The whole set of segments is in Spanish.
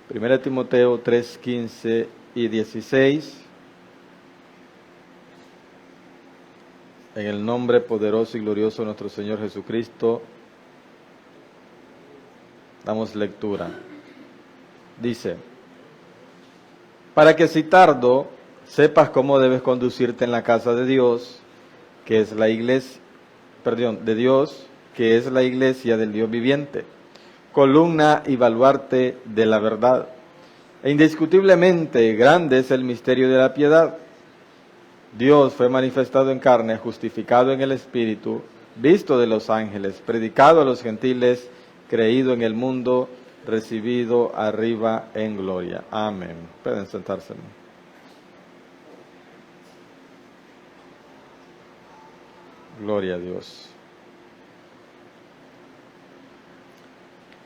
Primera Timoteo 3, 15 y 16. En el nombre poderoso y glorioso de nuestro Señor Jesucristo, damos lectura. Dice: para que si tardo, sepas cómo debes conducirte en la casa de Dios, que es la iglesia, de Dios, que es la iglesia del Dios viviente, columna y baluarte de la verdad. E indiscutiblemente grande es el misterio de la piedad. Dios fue manifestado en carne, justificado en el Espíritu, visto de los ángeles, predicado a los gentiles, creído en el mundo, recibido arriba en gloria. Amén. Pueden sentarse. Gloria a Dios.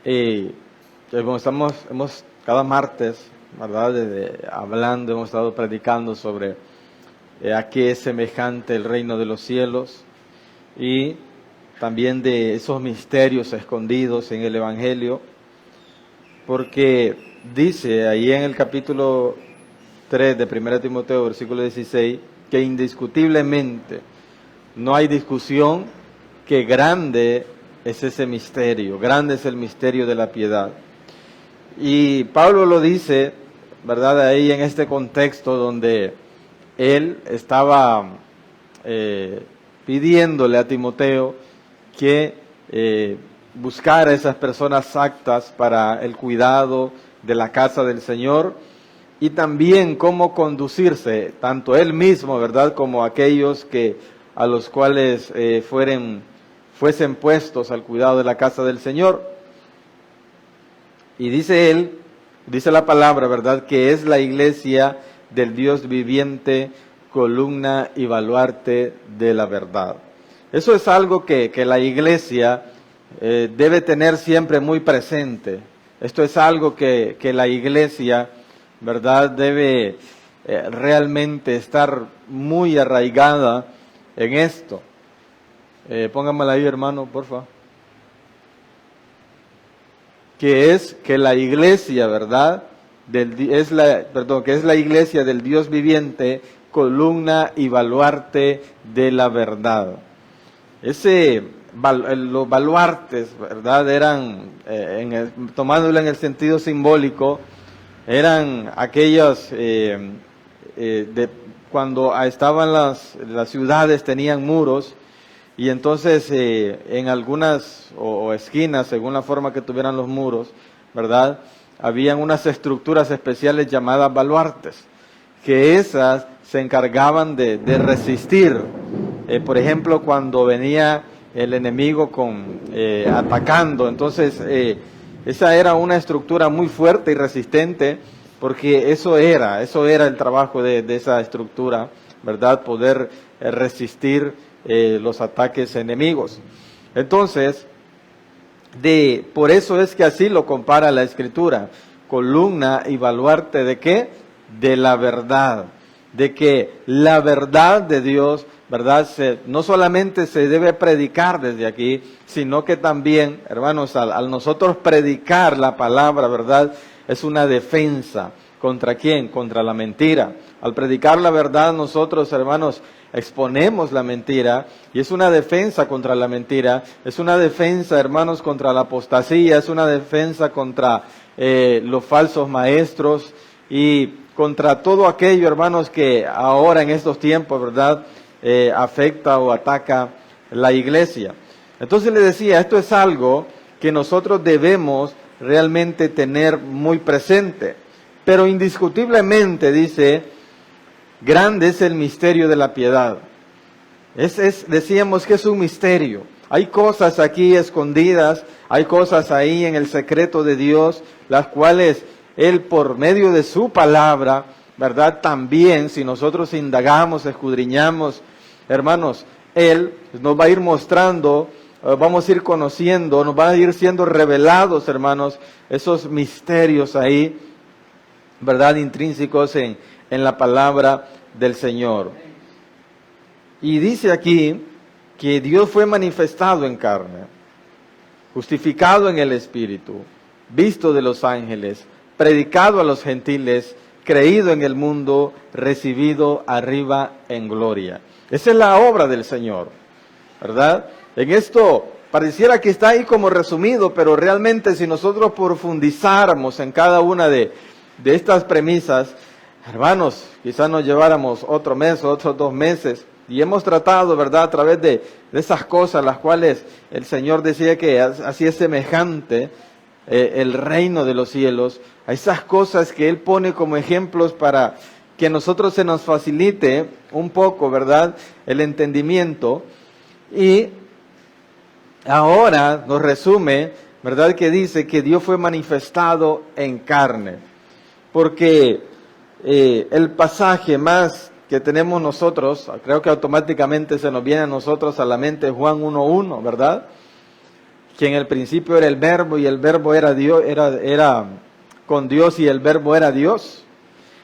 Y hemos cada martes, ¿verdad?, hablando, hemos estado predicando sobre a qué es semejante el reino de los cielos y también de esos misterios escondidos en el Evangelio, porque dice ahí en el capítulo 3 de 1 Timoteo, versículo 16, que indiscutiblemente no hay discusión que grande es ese misterio, grande es el misterio de la piedad. Y Pablo lo dice, ¿verdad?, ahí en este contexto donde él estaba pidiéndole a Timoteo que buscara a esas personas aptas para el cuidado de la casa del Señor y también cómo conducirse, tanto él mismo, ¿verdad?, como aquellos que a los cuales fuesen puestos al cuidado de la casa del Señor. Y dice él, dice la palabra, ¿verdad?, que es la iglesia del Dios viviente, columna y baluarte de la verdad. Eso es algo que la iglesia debe tener siempre muy presente. Esto es algo que la iglesia, ¿verdad?, debe realmente estar muy arraigada en esto. Póngamela ahí, hermano, por favor. Que es que la iglesia, ¿verdad?, que es la iglesia del Dios viviente, columna y baluarte de la verdad. Los baluartes, ¿verdad?, eran, tomándolo en el sentido simbólico, eran aquellos cuando estaban las ciudades tenían muros, y entonces en algunas o esquinas, según la forma que tuvieran los muros, ¿verdad?, habían unas estructuras especiales llamadas baluartes, que esas se encargaban de resistir. Por ejemplo, cuando venía el enemigo atacando, entonces esa era una estructura muy fuerte y resistente, porque eso era el trabajo de esa estructura, ¿verdad?, poder resistir los ataques enemigos. Entonces, por eso es que así lo compara la Escritura, columna y baluarte ¿de qué? De la verdad, de que la verdad de Dios, ¿verdad?, no solamente se debe predicar desde aquí, sino que también, hermanos, al nosotros predicar la palabra, ¿verdad?, es una defensa. ¿Contra quién? Contra la mentira. Al predicar la verdad nosotros, hermanos, exponemos la mentira y es una defensa contra la mentira, es una defensa, hermanos, contra la apostasía, es una defensa contra los falsos maestros y contra todo aquello, hermanos, que ahora en estos tiempos, ¿verdad?, afecta o ataca la iglesia. Entonces le decía, esto es algo que nosotros debemos realmente tener muy presente, pero indiscutiblemente dice, grande es el misterio de la piedad. Decíamos que es un misterio. Hay cosas aquí escondidas, hay cosas ahí en el secreto de Dios, las cuales Él por medio de su palabra, ¿verdad?, también si nosotros indagamos, escudriñamos, hermanos, Él nos va a ir mostrando, vamos a ir conociendo, nos van a ir siendo revelados, hermanos, esos misterios ahí, ¿verdad?, intrínsecos en la palabra del Señor. Y dice aquí que Dios fue manifestado en carne. justificado en el Espíritu, visto de los ángeles, predicado a los gentiles, creído en el mundo, recibido arriba en gloria. Esa es la obra del Señor, ¿verdad? En esto pareciera que está ahí como resumido, pero realmente si nosotros profundizáramos en cada una de estas premisas, hermanos, quizás nos lleváramos otro mes o otros 2 meses, y hemos tratado, ¿verdad?, a través de esas cosas, las cuales el Señor decía que así es semejante el reino de los cielos, a esas cosas que Él pone como ejemplos para que a nosotros se nos facilite un poco, ¿verdad?, el entendimiento. Y ahora nos resume, ¿verdad?, que dice que Dios fue manifestado en carne, porque el pasaje más que tenemos nosotros, creo que automáticamente se nos viene a nosotros a la mente Juan 1:1, ¿verdad?, que en el principio era el verbo y el verbo era Dios, era con Dios y el verbo era Dios.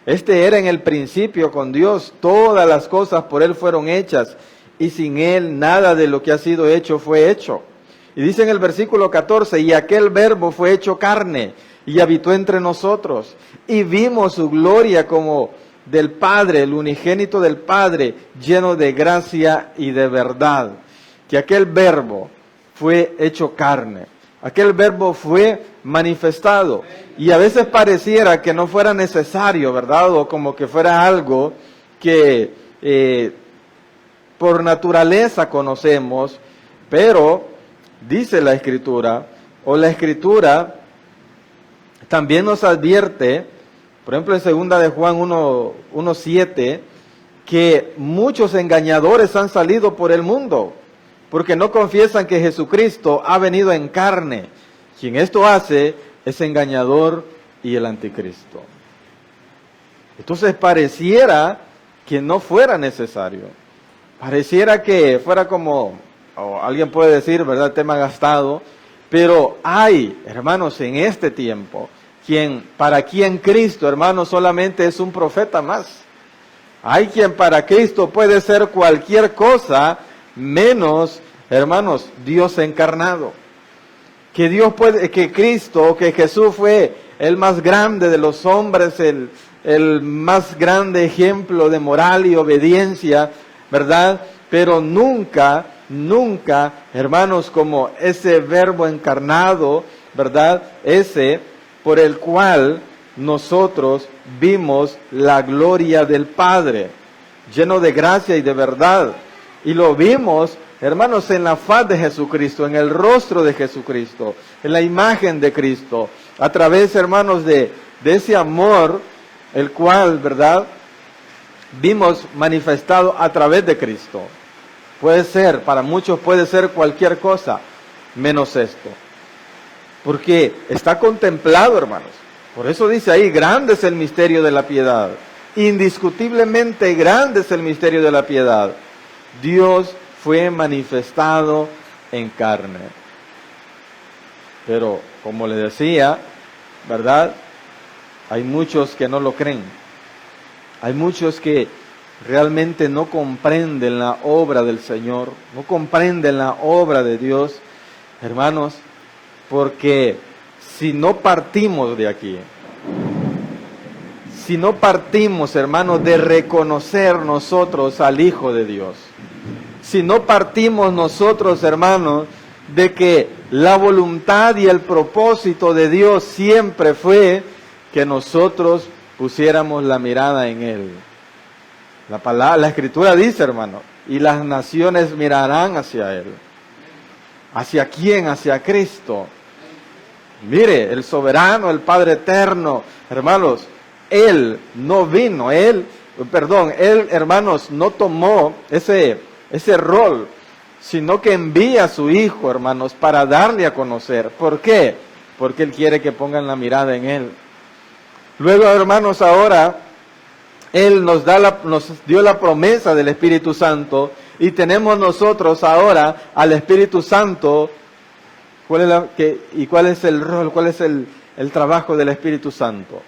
Este era en el principio con Dios, todas las cosas por Él fueron hechas y sin Él nada de lo que ha sido hecho fue hecho. Y dice en el versículo 14, y aquel verbo fue hecho carne y habitó entre nosotros y vimos su gloria como del Padre, el unigénito del Padre, lleno de gracia y de verdad. Que aquel verbo fue hecho carne, aquel verbo fue manifestado, y a veces pareciera que no fuera necesario, ¿verdad?, o como que fuera algo que por naturaleza conocemos, pero dice la Escritura, o la Escritura también nos advierte, por ejemplo en 2 de Juan 1:7, que muchos engañadores han salido por el mundo, porque no confiesan que Jesucristo ha venido en carne. Quien esto hace es engañador y el anticristo. Entonces pareciera que no fuera necesario. Pareciera que fuera como, o alguien puede decir, ¿verdad?, tema gastado, pero hay, hermanos, en este tiempo, para quien Cristo, hermanos, solamente es un profeta más. Hay quien para Cristo puede ser cualquier cosa, menos, hermanos, Dios encarnado. Que Cristo, que Jesús fue el más grande de los hombres, el más grande ejemplo de moral y obediencia, ¿verdad? Pero nunca, hermanos, como ese verbo encarnado, ¿verdad? Ese por el cual nosotros vimos la gloria del Padre, lleno de gracia y de verdad. Y lo vimos, hermanos, en la faz de Jesucristo, en el rostro de Jesucristo, en la imagen de Cristo, a través, hermanos, de ese amor, el cual, ¿verdad?, vimos manifestado a través de Cristo. Puede ser, para muchos puede ser cualquier cosa, menos esto. Porque está contemplado, hermanos. Por eso dice ahí, grande es el misterio de la piedad. Indiscutiblemente grande es el misterio de la piedad. Dios fue manifestado en carne. Pero, como les decía, ¿verdad?, hay muchos que no lo creen. Hay muchos que realmente no comprenden la obra del Señor, no comprenden la obra de Dios, hermanos, porque si no partimos de aquí, si no partimos, hermanos, de reconocer nosotros al Hijo de Dios, si no partimos nosotros, hermanos, de que la voluntad y el propósito de Dios siempre fue que nosotros pusiéramos la mirada en Él. La Escritura dice, hermano, y las naciones mirarán hacia Él. ¿Hacia quién? Hacia Cristo. Mire, el soberano, el Padre eterno, hermanos, Él no vino, Él, hermanos, no tomó ese rol, sino que envía a su Hijo, hermanos, para darle a conocer. ¿Por qué? Porque Él quiere que pongan la mirada en Él. Luego, hermanos, ahora Él nos dio la promesa del Espíritu Santo y tenemos nosotros ahora al Espíritu Santo. ¿Cuál es el rol? ¿Cuál es el trabajo del Espíritu Santo?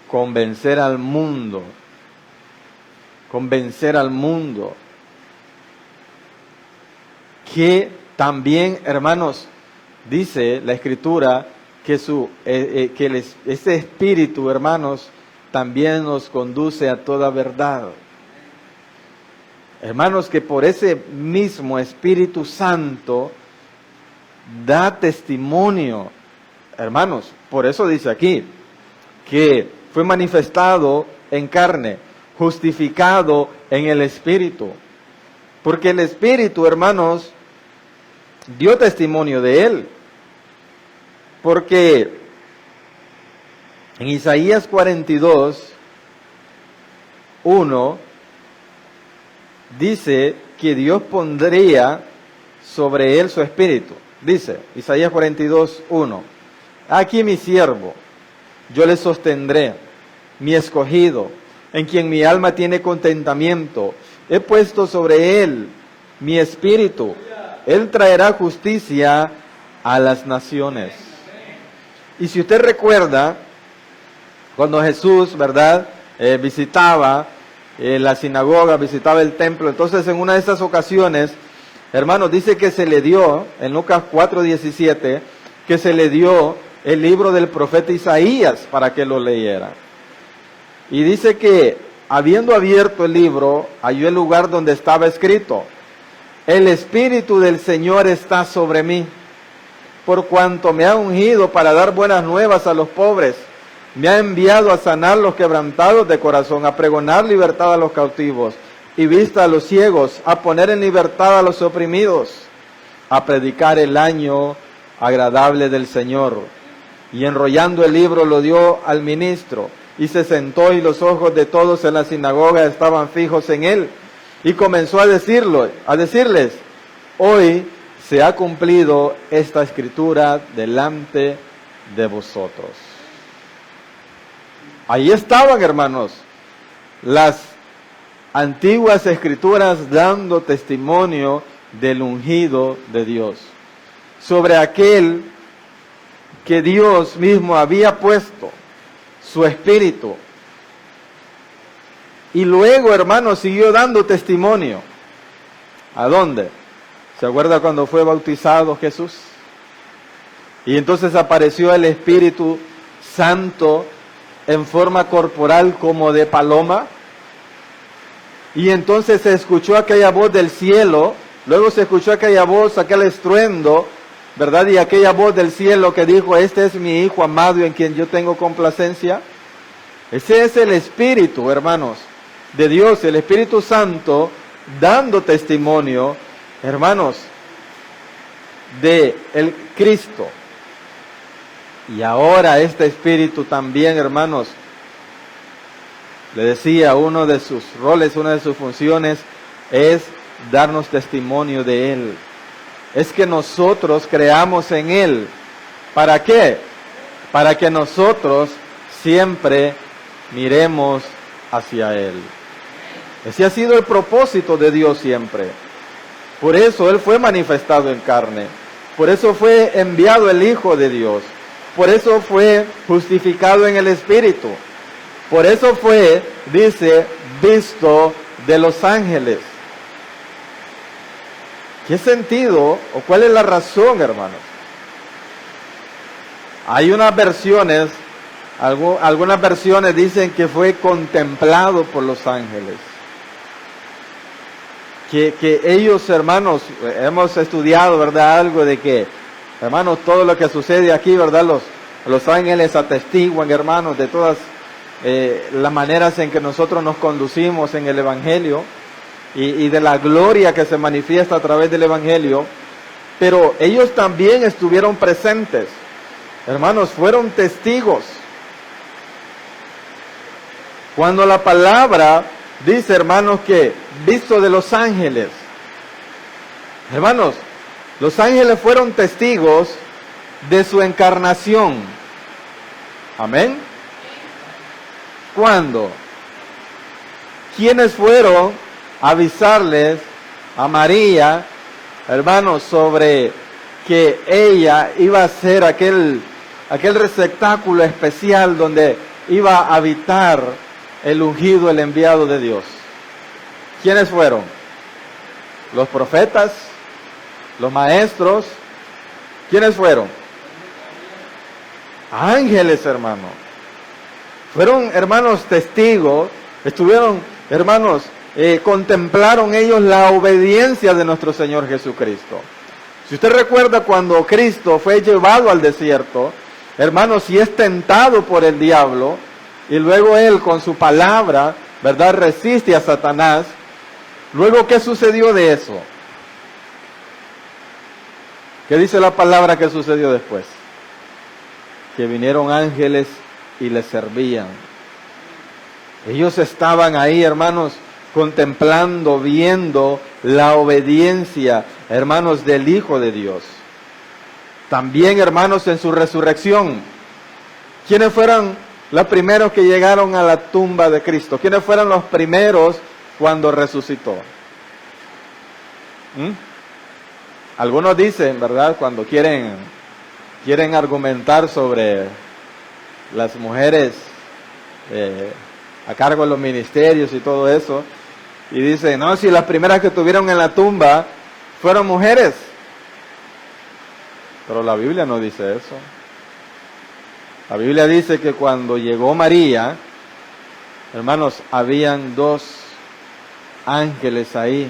Convencer al mundo. Convencer al mundo. que también, hermanos, dice la Escritura que ese Espíritu, hermanos, también nos conduce a toda verdad. Hermanos, que por ese mismo Espíritu Santo da testimonio. Hermanos, por eso dice aquí que fue manifestado en carne, justificado en el Espíritu. Porque el Espíritu, hermanos, dio testimonio de él. Porque en Isaías 42, 1, dice que Dios pondría sobre él su Espíritu. Dice, Isaías 42, 1, aquí mi siervo, yo le sostendré, mi escogido, en quien mi alma tiene contentamiento. He puesto sobre él mi Espíritu. Él traerá justicia a las naciones. Y si usted recuerda, cuando Jesús, ¿verdad?, visitaba la sinagoga, visitaba el templo, entonces en una de esas ocasiones, hermanos, dice que se le dio, en Lucas 4:17, que se le dio el libro del profeta Isaías para que lo leyera. Y dice que, habiendo abierto el libro, halló el lugar donde estaba escrito: el Espíritu del Señor está sobre mí, por cuanto me ha ungido para dar buenas nuevas a los pobres. Me ha enviado a sanar los quebrantados de corazón, a pregonar libertad a los cautivos y vista a los ciegos, a poner en libertad a los oprimidos, a predicar el año agradable del Señor. Y enrollando el libro lo dio al ministro, y se sentó, y los ojos de todos en la sinagoga estaban fijos en él. Y comenzó a decirles: hoy se ha cumplido esta escritura delante de vosotros. Ahí estaban, hermanos, las antiguas escrituras dando testimonio del ungido de Dios, sobre aquel que Dios mismo había puesto su Espíritu. Y luego, hermanos, siguió dando testimonio. ¿A dónde? ¿Se acuerda cuando fue bautizado Jesús? Y entonces apareció el Espíritu Santo en forma corporal como de paloma. Y entonces se escuchó aquella voz del cielo, luego se escuchó aquella voz, aquel estruendo, ¿verdad? Y aquella voz del cielo que dijo: este es mi Hijo amado en quien yo tengo complacencia. Ese es el Espíritu, hermanos, de Dios, el Espíritu Santo, dando testimonio, hermanos, de el Cristo. Y ahora este Espíritu también, hermanos, le decía, uno de sus roles, una de sus funciones es darnos testimonio de Él. Es que nosotros creamos en Él. ¿Para qué? Para que nosotros siempre miremos hacia Él. Ese ha sido el propósito de Dios siempre. Por eso Él fue manifestado en carne. Por eso fue enviado el Hijo de Dios. Por eso fue justificado en el Espíritu. Por eso fue, dice, visto de los ángeles. ¿Qué sentido o cuál es la razón, hermanos? Hay unas versiones, algunas versiones dicen que fue contemplado por los ángeles. Que ellos, hermanos, hemos estudiado, ¿verdad? Algo de que, hermanos, todo lo que sucede aquí, ¿verdad? Los ángeles atestiguan, hermanos, de todas las maneras en que nosotros nos conducimos en el Evangelio y de la gloria que se manifiesta a través del Evangelio. Pero ellos también estuvieron presentes, hermanos, fueron testigos. Cuando la palabra dice, hermanos, que visto de los ángeles, hermanos, los ángeles fueron testigos de su encarnación. Amén. ¿Cuándo? ¿Quiénes fueron a avisarles a María, hermanos, sobre que ella iba a ser aquel receptáculo especial donde iba a habitar el ungido, el enviado de Dios? ¿Quiénes fueron? Los profetas, Los maestros, ¿quiénes fueron? Ángeles, hermano. Fueron, hermanos, testigos, estuvieron, hermanos, contemplaron ellos la obediencia de nuestro Señor Jesucristo. Si usted recuerda cuando Cristo fue llevado al desierto, hermanos, y es tentado por el diablo, y luego él con su palabra, ¿verdad?, resiste a Satanás. Luego, ¿qué sucedió de eso? ¿Qué dice la palabra que sucedió después? Que vinieron ángeles y le servían. Ellos estaban ahí, hermanos, contemplando, viendo la obediencia, hermanos, del Hijo de Dios. También, hermanos, en su resurrección, ¿quiénes fueron los primeros que llegaron a la tumba de Cristo? ¿Quiénes fueron los primeros cuando resucitó? Algunos dicen, ¿verdad?, cuando quieren argumentar sobre las mujeres a cargo de los ministerios y todo eso, y dicen, no, si las primeras que estuvieron en la tumba fueron mujeres. Pero la Biblia no dice eso. La Biblia dice que cuando llegó María, hermanos, habían dos ángeles ahí.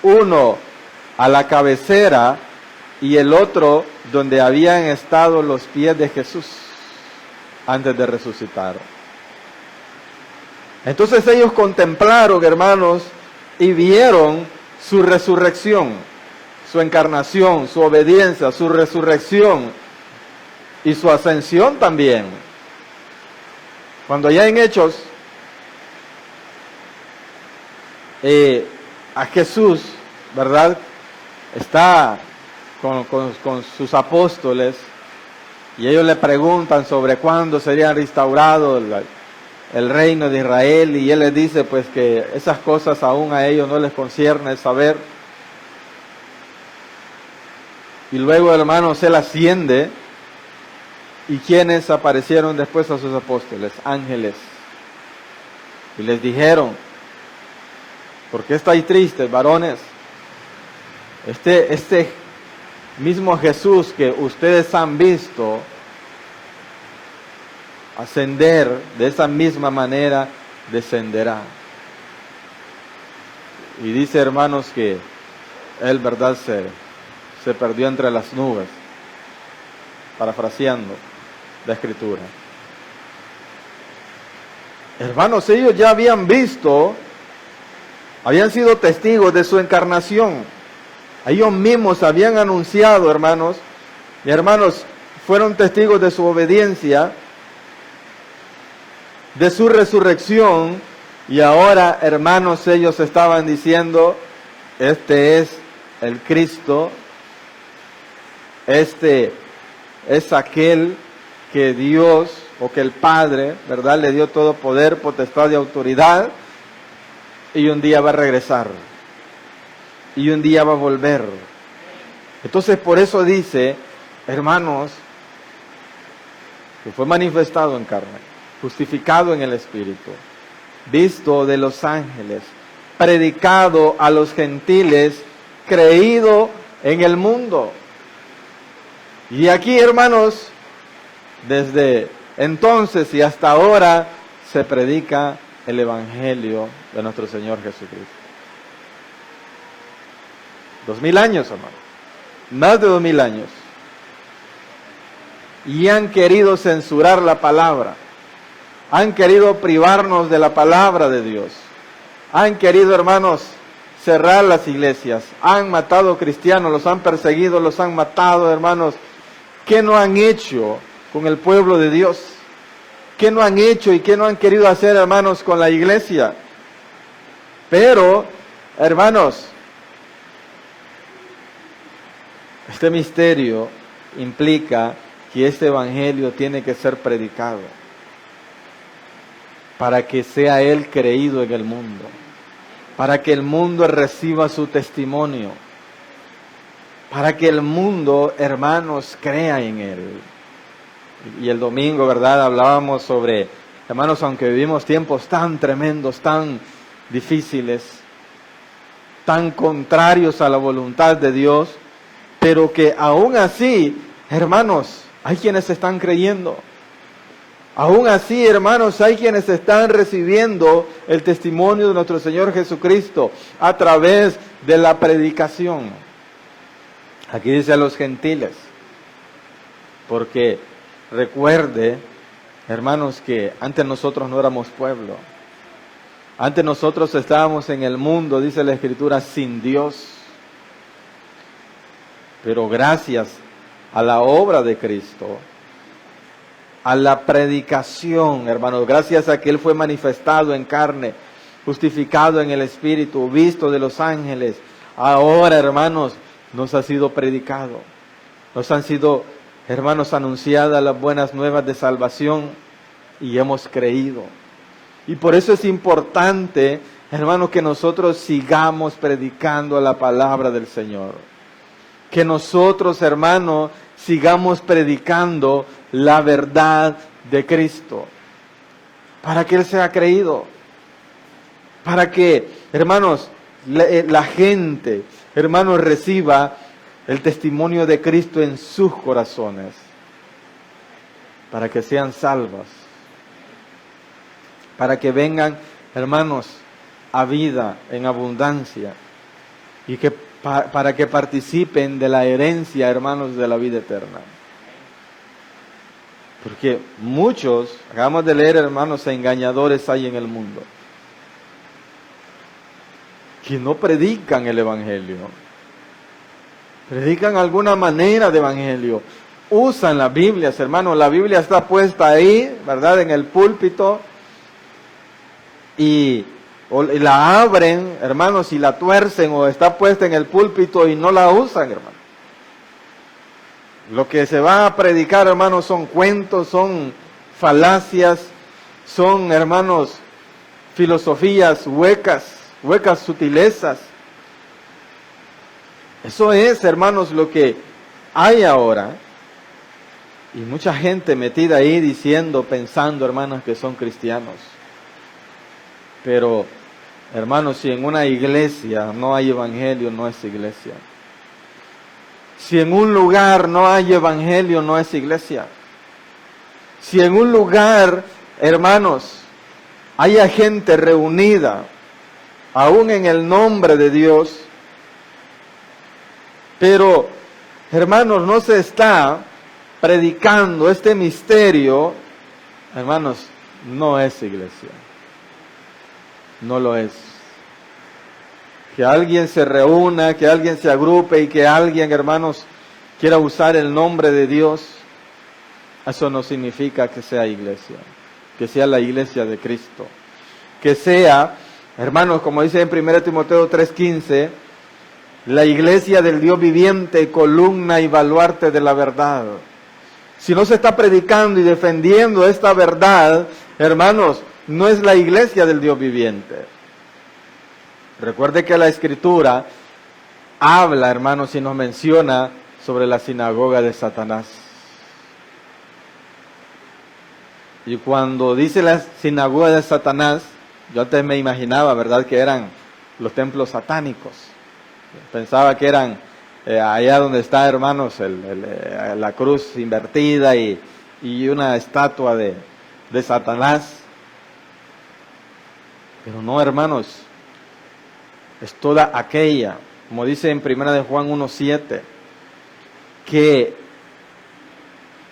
Uno a la cabecera y el otro donde habían estado los pies de Jesús antes de resucitar. Entonces ellos contemplaron, hermanos, y vieron su resurrección, su encarnación, su obediencia, su resurrección y su ascensión también. Cuando ya en Hechos, a Jesús, ¿verdad?, está con sus apóstoles y ellos le preguntan sobre cuándo sería restaurado el reino de Israel, y él les dice pues que esas cosas aún a ellos no les concierne saber. Y luego, hermanos, él asciende, y ¿quiénes aparecieron después a sus apóstoles? Ángeles. Y les dijeron, ¿por qué estáis tristes, varones? Este mismo Jesús que ustedes han visto ascender, de esa misma manera descenderá. Y dice, hermanos, que él, verdad, se perdió entre las nubes, parafraseando la Escritura. Hermanos, ellos ya habían visto, habían sido testigos de su encarnación. Ellos mismos habían anunciado, hermanos, y hermanos, fueron testigos de su obediencia, de su resurrección, y ahora, hermanos, ellos estaban diciendo, este es el Cristo, este es aquel que Dios, o que el Padre, ¿verdad?, le dio todo poder, potestad y autoridad, y un día va a regresar, y un día va a volver. Entonces, por eso dice, hermanos, que fue manifestado en carne, justificado en el Espíritu, visto de los ángeles, predicado a los gentiles, creído en el mundo. Y aquí, hermanos, desde entonces y hasta ahora se predica el Evangelio de nuestro Señor Jesucristo. 2000 años, hermano, más de 2000 años. Y han querido censurar la palabra. Han querido privarnos de la palabra de Dios. Han querido, hermanos, cerrar las iglesias. Han matado cristianos, los han perseguido, los han matado, hermanos. ¿Qué no han hecho con el pueblo de Dios? ¿Qué no han hecho y qué no han querido hacer, hermanos, con la iglesia? Pero, hermanos, este misterio implica que este evangelio tiene que ser predicado para que sea él creído en el mundo, para que el mundo reciba su testimonio, para que el mundo, hermanos, crea en él. Y el domingo, ¿verdad?, hablábamos sobre, hermanos, aunque vivimos tiempos tan tremendos, tan difíciles, tan contrarios a la voluntad de Dios, pero que aún así, hermanos, hay quienes están creyendo. Aún así, hermanos, hay quienes están recibiendo el testimonio de nuestro Señor Jesucristo a través de la predicación. Aquí dice a los gentiles, porque recuerde, hermanos, que antes nosotros no éramos pueblo. Antes nosotros estábamos en el mundo, dice la Escritura, sin Dios. Pero gracias a la obra de Cristo, a la predicación, hermanos, gracias a que Él fue manifestado en carne, justificado en el Espíritu, visto de los ángeles, ahora, hermanos, nos ha sido predicado. Nos han sido, hermanos, anunciadas las buenas nuevas de salvación y hemos creído. Y por eso es importante, hermanos, que nosotros sigamos predicando la palabra del Señor. Que nosotros, hermanos, sigamos predicando la verdad de Cristo, para que Él sea creído, para que, hermanos, la gente, hermanos, reciba el testimonio de Cristo en sus corazones, para que sean salvas, para que vengan, hermanos, a vida en abundancia, y que para que participen de la herencia, hermanos, de la vida eterna. Porque muchos, acabamos de leer, hermanos, engañadores hay en el mundo, que no predican el Evangelio. Predican alguna manera de Evangelio. Usan las Biblias, hermanos. La Biblia está puesta ahí, ¿verdad? En el púlpito. Y la abren, hermanos, y la tuercen, o está puesta en el púlpito y no la usan, hermanos. Lo que se va a predicar, hermanos, son cuentos, son falacias, son, hermanos, filosofías huecas sutilezas. Eso es, hermanos, lo que hay ahora. Y mucha gente metida ahí diciendo, pensando, hermanos, que son cristianos. Pero, hermanos, si en una iglesia no hay evangelio, no es iglesia. Si en un lugar no hay evangelio, no es iglesia. Si en un lugar, hermanos, hay gente reunida, aún en el nombre de Dios, pero, hermanos, no se está predicando este misterio, hermanos, no es iglesia. No lo es. Que alguien se reúna, que alguien se agrupe y que alguien, hermanos, quiera usar el nombre de Dios, eso no significa que sea iglesia, que sea la iglesia de Cristo, que sea, hermanos, como dice en 1 Timoteo 3:15, la iglesia del Dios viviente, columna y baluarte de la verdad. Si no se está predicando y defendiendo esta verdad, hermanos, no es la iglesia del Dios viviente. Recuerde que la Escritura habla, hermanos, y nos menciona sobre la sinagoga de Satanás. Y cuando dice la sinagoga de Satanás, yo antes me imaginaba, ¿verdad?, que eran los templos satánicos. Pensaba que eran allá donde está, hermanos, la cruz invertida y una estatua de Satanás. Pero no, hermanos, es toda aquella, como dice en 1 de Juan 1:7, que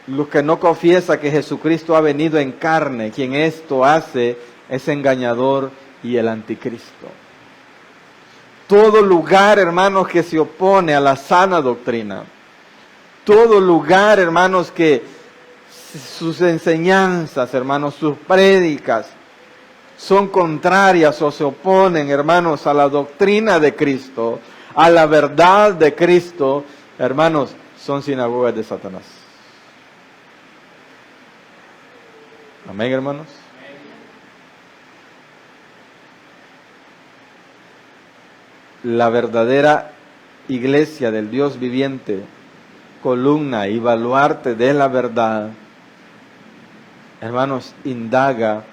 los que no confiesa que Jesucristo ha venido en carne, quien esto hace es engañador y el anticristo. Todo lugar, hermanos, que se opone a la sana doctrina, todo lugar, hermanos, que sus enseñanzas, hermanos, sus prédicas son contrarias o se oponen, hermanos, a la doctrina de Cristo, a la verdad de Cristo, hermanos, son sinagogas de Satanás. Amén, hermanos. La verdadera iglesia del Dios viviente, columna y baluarte de la verdad, hermanos, indaga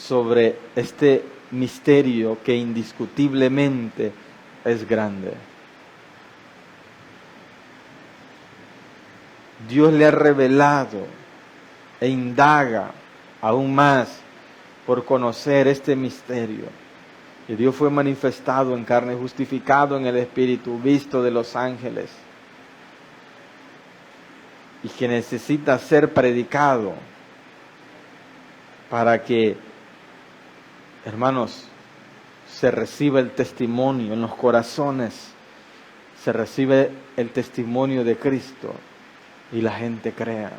sobre este misterio que indiscutiblemente es grande. Dios le ha revelado e indaga aún más por conocer este misterio. Y Dios fue manifestado en carne, justificado en el Espíritu, visto de los ángeles. Y que necesita ser predicado para que, hermanos, se reciba el testimonio en los corazones, se recibe el testimonio de Cristo y la gente crea.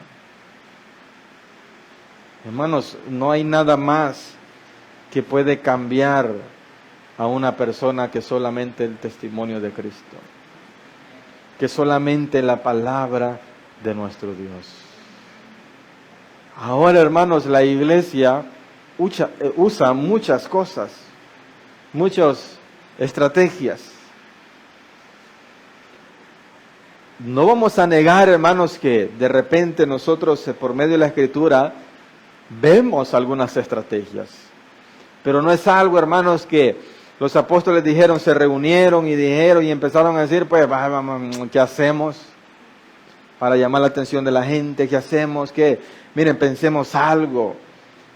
Hermanos, no hay nada más que puede cambiar a una persona que solamente el testimonio de Cristo, que solamente la palabra de nuestro Dios. Ahora, hermanos, la iglesia usa muchas cosas, muchas estrategias. No vamos a negar, hermanos, que de repente nosotros, por medio de la Escritura, vemos algunas estrategias. Pero no es algo, hermanos, que los apóstoles dijeron, se reunieron y empezaron a decir, pues, ¿qué hacemos para llamar la atención de la gente? ¿Qué hacemos? Miren, pensemos algo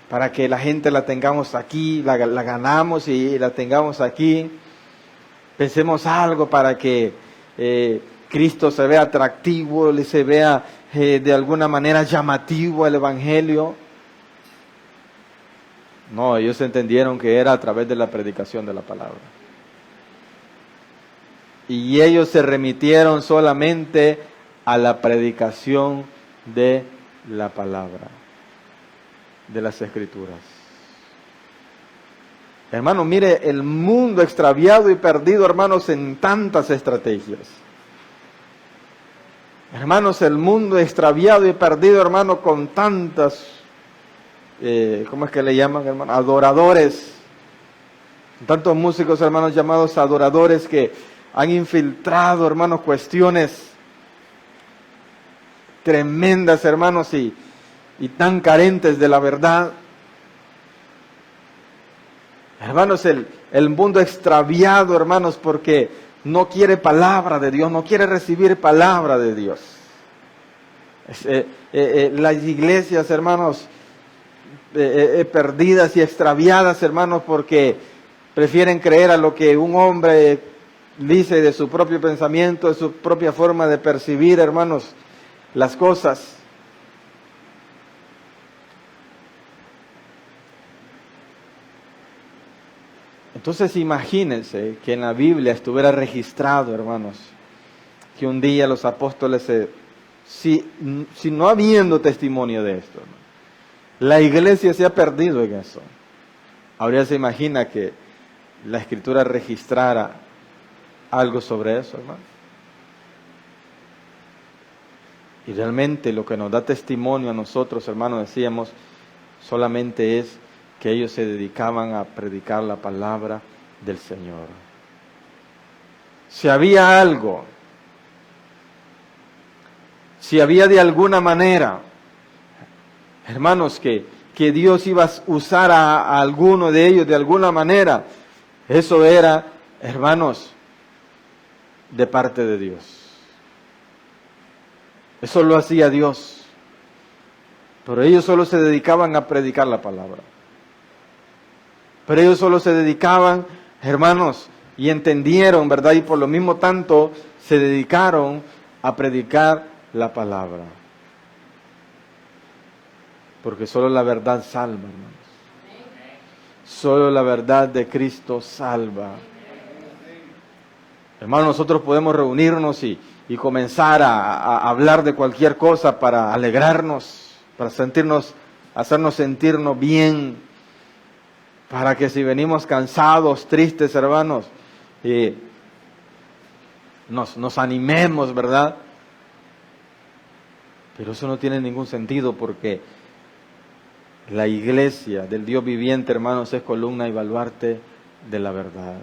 para que la gente la tengamos aquí, la ganamos y la tengamos aquí. Pensemos algo para que Cristo se vea atractivo, se vea de alguna manera llamativo el Evangelio. No, ellos entendieron que era a través de la predicación de la palabra. Y ellos se remitieron solamente a la predicación de la palabra, de las Escrituras. Hermano, mire, el mundo extraviado y perdido, hermanos, en tantas estrategias. Hermanos, el mundo extraviado y perdido, hermano, con tantas, ¿cómo es que le llaman, hermano? Adoradores. Tantos músicos, hermanos, llamados adoradores que han infiltrado, hermanos, cuestiones tremendas, hermanos, y tan carentes de la verdad. Hermanos, el mundo extraviado, hermanos, porque no quiere palabra de Dios, no quiere recibir palabra de Dios. Las iglesias, hermanos, perdidas y extraviadas, hermanos, porque prefieren creer a lo que un hombre dice de su propio pensamiento, de su propia forma de percibir, hermanos, las cosas. Entonces imagínense que en la Biblia estuviera registrado, hermanos, que un día los apóstoles, si no habiendo testimonio de esto, ¿no?, la iglesia se ha perdido en eso. Ahora se imagina que la Escritura registrara algo sobre eso, hermano. Y realmente lo que nos da testimonio a nosotros, hermanos, decíamos, solamente es que ellos se dedicaban a predicar la palabra del Señor. Si había algo, si había de alguna manera, hermanos, que Dios iba a usar a alguno de ellos de alguna manera, eso era, hermanos, de parte de Dios. Eso lo hacía Dios. Pero ellos solo se dedicaban a predicar la palabra. Pero ellos solo se dedicaban, hermanos, y entendieron, ¿verdad? Y por lo mismo tanto se dedicaron a predicar la palabra. Porque solo la verdad salva, hermanos. Solo la verdad de Cristo salva. Hermanos, nosotros podemos reunirnos y comenzar a hablar de cualquier cosa para alegrarnos, para hacernos sentirnos bien, para que si venimos cansados, tristes, hermanos, nos animemos, ¿verdad? Pero eso no tiene ningún sentido porque la iglesia del Dios viviente, hermanos, es columna y baluarte de la verdad.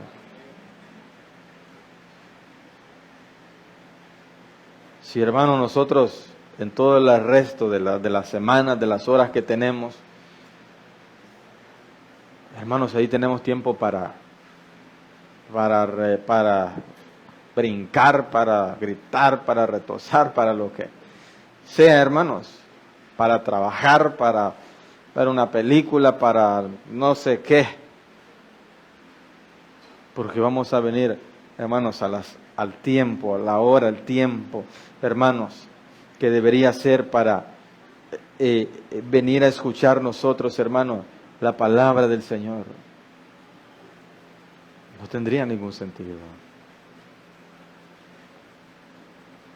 Si, hermanos, nosotros en todo el resto de las semanas, de las horas que tenemos, hermanos, ahí tenemos tiempo para para brincar, para gritar, para retozar, para lo que sea, hermanos, para trabajar, para ver una película, para no sé qué, porque vamos a venir, hermanos, al tiempo, a la hora, al tiempo, hermanos, que debería ser para venir a escuchar nosotros, hermanos, la palabra del Señor. No tendría ningún sentido.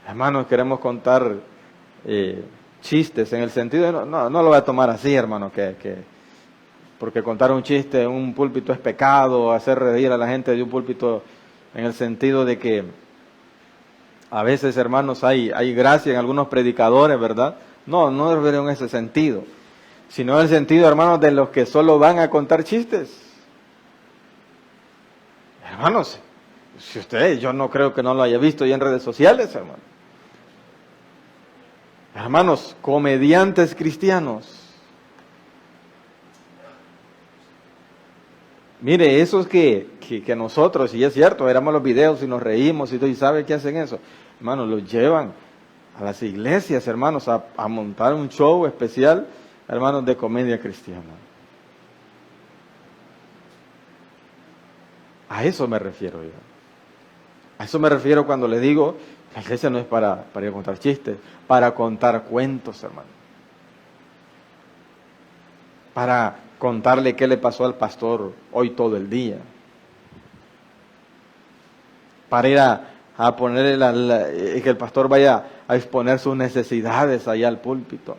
Hermanos, queremos contar chistes en el sentido de, no lo voy a tomar así, hermano, porque contar un chiste en un púlpito es pecado, hacer reír a la gente de un púlpito en el sentido de que a veces, hermanos, hay gracia en algunos predicadores, ¿verdad? No en ese sentido, sino en el sentido, hermanos, de los que solo van a contar chistes. Hermanos, si usted, yo no creo que no lo haya visto ya en redes sociales, hermano. Hermanos, comediantes cristianos. Mire, esos que nosotros, y es cierto, éramos los videos y nos reímos y todo, y ¿sabe qué hacen eso? Hermanos, los llevan a las iglesias, hermanos, a montar un show especial, hermanos, de comedia cristiana. A eso me refiero yo. A eso me refiero cuando le digo, la iglesia no es para ir a contar chistes, para contar cuentos, hermano. Para contarle qué le pasó al pastor hoy todo el día. Para ir a ponerle que el pastor vaya a exponer sus necesidades allá al púlpito.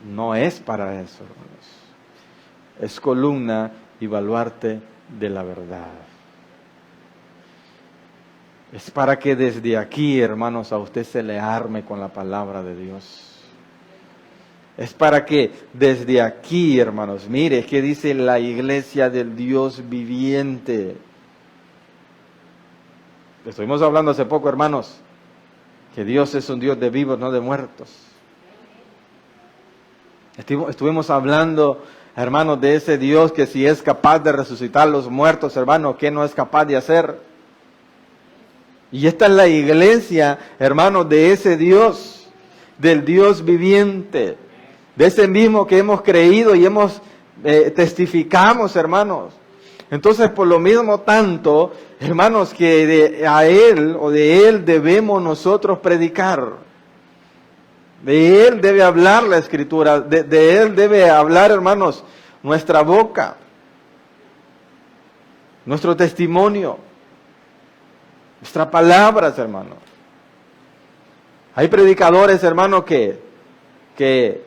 No es para eso, hermanos. Es columna y baluarte de la verdad. Es para que desde aquí, hermanos, a usted se le arme con la palabra de Dios. Es para que desde aquí, hermanos, mire qué dice la iglesia del Dios viviente. Estuvimos hablando hace poco, hermanos, que Dios es un Dios de vivos, no de muertos. Estuvimos hablando, hermanos, de ese Dios que si es capaz de resucitar a los muertos, hermanos, ¿qué no es capaz de hacer? Y esta es la iglesia, hermanos, de ese Dios, del Dios viviente, de ese mismo que hemos creído y hemos testificamos, hermanos. Entonces, por lo mismo tanto, hermanos, que a Él o de Él debemos nosotros predicar. De Él debe hablar la Escritura, de Él debe hablar, hermanos, nuestra boca, nuestro testimonio, nuestras palabras, hermanos. Hay predicadores, hermanos, que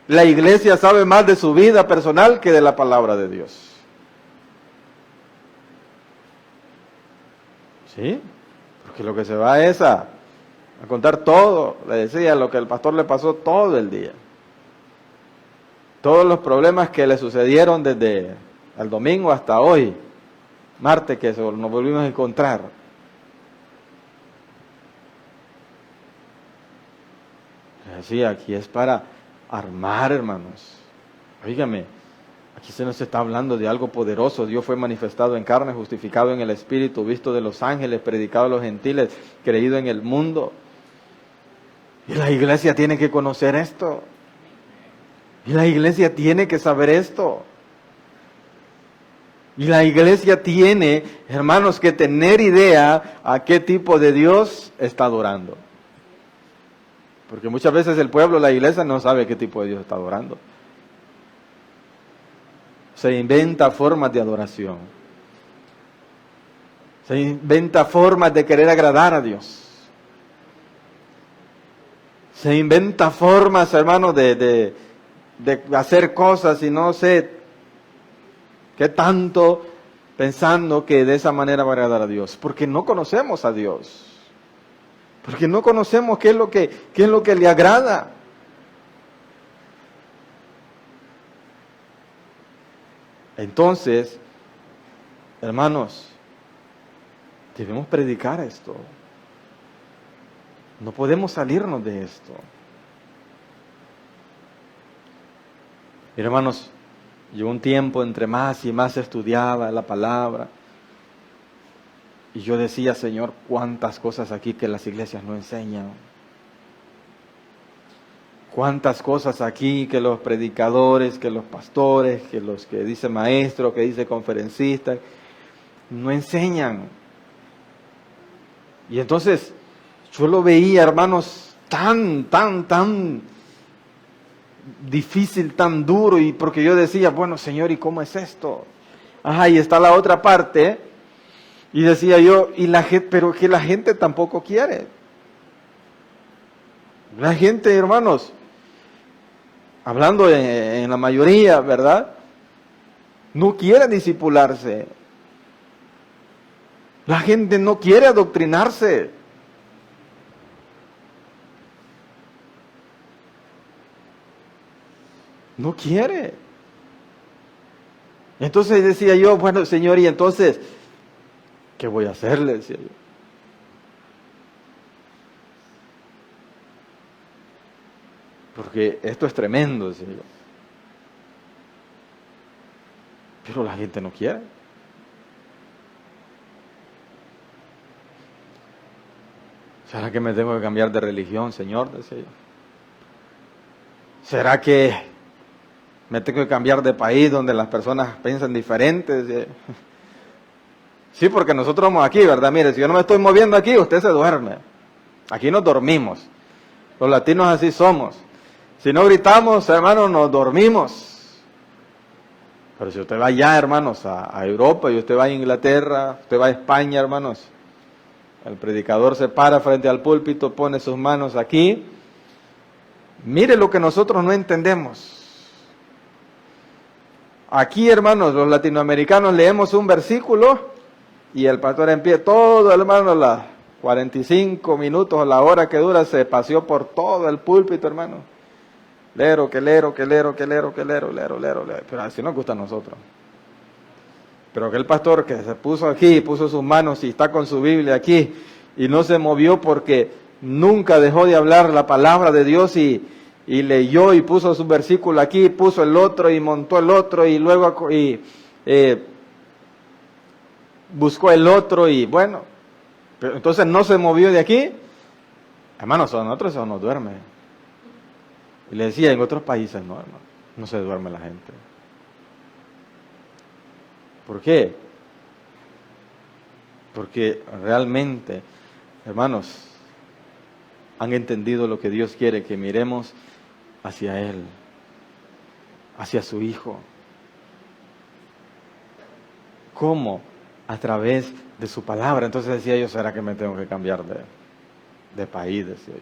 la iglesia sabe más de su vida personal que de la palabra de Dios. ¿Sí? Porque lo que se va es a contar todo, le decía, lo que el pastor le pasó todo el día. Todos los problemas que le sucedieron desde el domingo hasta hoy, martes, que nos volvimos a encontrar. Le decía, aquí es para armar, hermanos. Óigame, aquí se nos está hablando de algo poderoso. Dios fue manifestado en carne, justificado en el Espíritu, visto de los ángeles, predicado a los gentiles, creído en el mundo. Y la iglesia tiene que conocer esto. Y la iglesia tiene que saber esto. Y la iglesia tiene, hermanos, que tener idea a qué tipo de Dios está adorando. Porque muchas veces el pueblo, la iglesia, no sabe qué tipo de Dios está adorando. Se inventa formas de adoración. Se inventa formas de querer agradar a Dios. Se inventa formas, hermanos, de hacer cosas y no sé qué tanto pensando que de esa manera va a agradar a Dios. Porque no conocemos a Dios. Porque no conocemos qué es lo que le agrada. Entonces, hermanos, debemos predicar esto. No podemos salirnos de esto. Hermanos, llegó un tiempo entre más y más estudiaba la palabra, Y yo decía, Señor, cuántas cosas aquí que las iglesias no enseñan. Cuántas cosas aquí que los predicadores, que los pastores, que los que dice maestro, que dice conferencista, no enseñan. Y entonces yo lo veía, hermanos, tan difícil, tan duro, y porque yo decía, bueno, Señor, ¿y cómo es esto? Ajá, y está la otra parte, y decía yo, pero que la gente tampoco quiere. La gente, hermanos, hablando en la mayoría, ¿verdad? No quiere discipularse. La gente no quiere adoctrinarse. No quiere. Entonces decía yo, bueno, Señor, y entonces, ¿qué voy a hacer? Le decía yo. Porque esto es tremendo, decía yo. Pero la gente no quiere. ¿Será que me tengo que cambiar de religión, Señor? Decía yo. ¿Será que me tengo que cambiar de país donde las personas piensan diferentes? Decía yo. Sí, porque nosotros vamos aquí, ¿verdad? Mire, si yo no me estoy moviendo aquí, usted se duerme. Aquí nos dormimos. Los latinos así somos. Si no gritamos, hermanos, nos dormimos. Pero si usted va allá, hermanos, a Europa, y usted va a Inglaterra, usted va a España, hermanos, el predicador se para frente al púlpito, pone sus manos aquí. Mire lo que nosotros no entendemos. Aquí, hermanos, los latinoamericanos leemos un versículo y el pastor empieza todo, hermano, las 45 minutos, la hora que dura, se paseó por todo el púlpito, hermano. Lero. Pero así nos gusta a nosotros. Pero aquel pastor que se puso aquí, puso sus manos y está con su Biblia aquí y no se movió porque nunca dejó de hablar la palabra de Dios y leyó y puso su versículo aquí, puso el otro y montó el otro y luego buscó el otro y bueno, pero entonces no se movió de aquí. Hermanos, a nosotros eso nos duerme. Y le decía, en otros países no, hermano, no se duerme la gente. ¿Por qué? Porque realmente, hermanos, han entendido lo que Dios quiere, que miremos hacia Él, hacia su Hijo. ¿Cómo? A través de su palabra. Entonces decía yo, ¿será que me tengo que cambiar de país? Decía yo.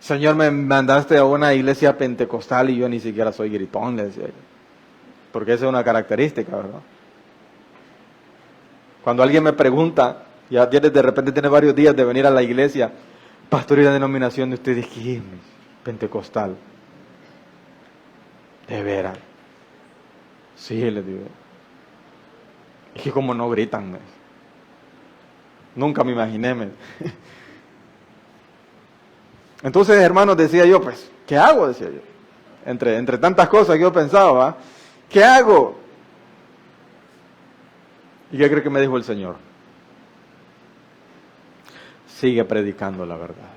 Señor, me mandaste a una iglesia pentecostal y yo ni siquiera soy gritón, le decía yo. Porque esa es una característica, ¿verdad? Cuando alguien me pregunta, ya de repente tiene varios días de venir a la iglesia, pastor, ¿y la denominación de ustedes qué es? Pentecostal. De veras. Sí, le digo. Es que como no gritan. Nunca me imaginé. Entonces, hermanos, decía yo, pues, ¿qué hago? Decía yo. Entre tantas cosas que yo pensaba, ¿qué hago? ¿Y qué cree que me dijo el Señor? Sigue predicando la verdad.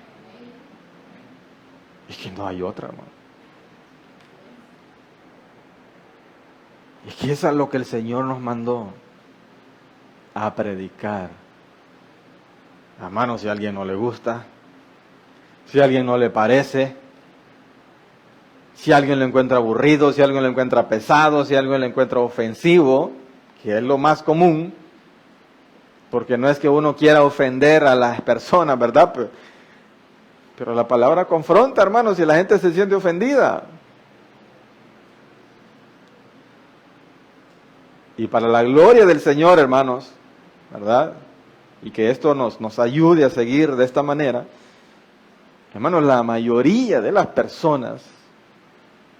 Es que no hay otra, hermano. Es que eso es lo que el Señor nos mandó, a predicar. Hermano, si a alguien no le gusta, si a alguien no le parece, si alguien lo encuentra aburrido, si alguien lo encuentra pesado, si alguien lo encuentra ofensivo, que es lo más común, porque no es que uno quiera ofender a las personas, ¿verdad? Pero la palabra confronta, hermanos, y la gente se siente ofendida. Y para la gloria del Señor, hermanos, ¿verdad? Y que esto nos ayude a seguir de esta manera. Hermanos, la mayoría de las personas,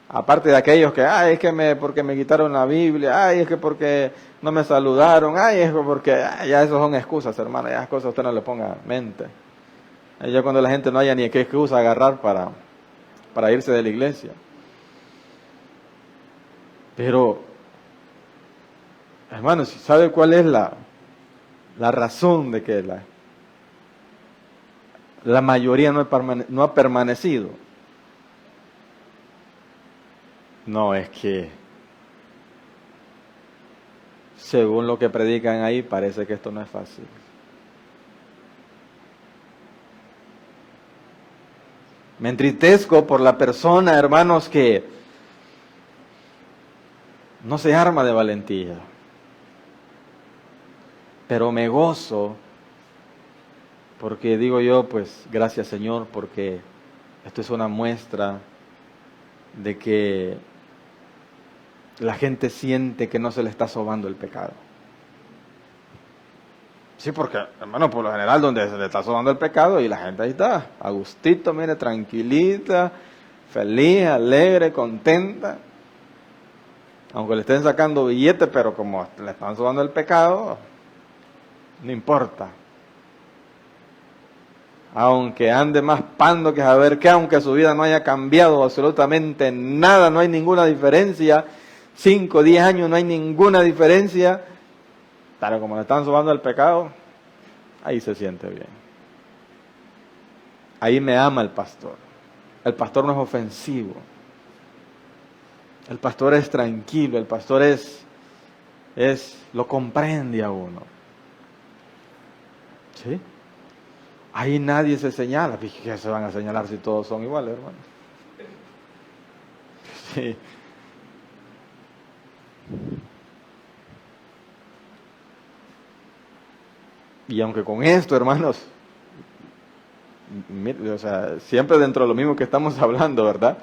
aparte de aquellos que, es que porque me quitaron la Biblia, es que porque no me saludaron, es que porque, ya eso son excusas, hermano, ya esas cosas usted no le ponga mente. Ya cuando la gente no haya ni qué excusa agarrar para irse de la iglesia. Pero, hermanos, ¿sabe cuál es la razón de que la mayoría no ha permanecido. No, es que según lo que predican ahí, parece que esto no es fácil. Me entristezco por la persona, hermanos, que no se arma de valentía. Pero me gozo porque digo yo, pues, gracias Señor, porque esto es una muestra de que la gente siente que no se le está sobando el pecado. Sí, porque, hermano, por lo general, donde se le está sobando el pecado y la gente ahí está, a gustito, mire, tranquilita, feliz, alegre, contenta. Aunque le estén sacando billetes, pero como le están sobando el pecado, no importa. Aunque ande más pando que saber qué, aunque su vida no haya cambiado absolutamente nada, no hay ninguna diferencia, 5, 10 años no hay ninguna diferencia, pero como le están sobando el pecado, ahí se siente bien. Ahí me ama el pastor. El pastor no es ofensivo. El pastor es tranquilo, el pastor lo comprende a uno. ¿Sí? Ahí nadie se señala. ¿Qué se van a señalar si todos son iguales, hermano? Sí. Y aunque con esto, hermanos, o sea, siempre dentro de lo mismo que estamos hablando, ¿verdad?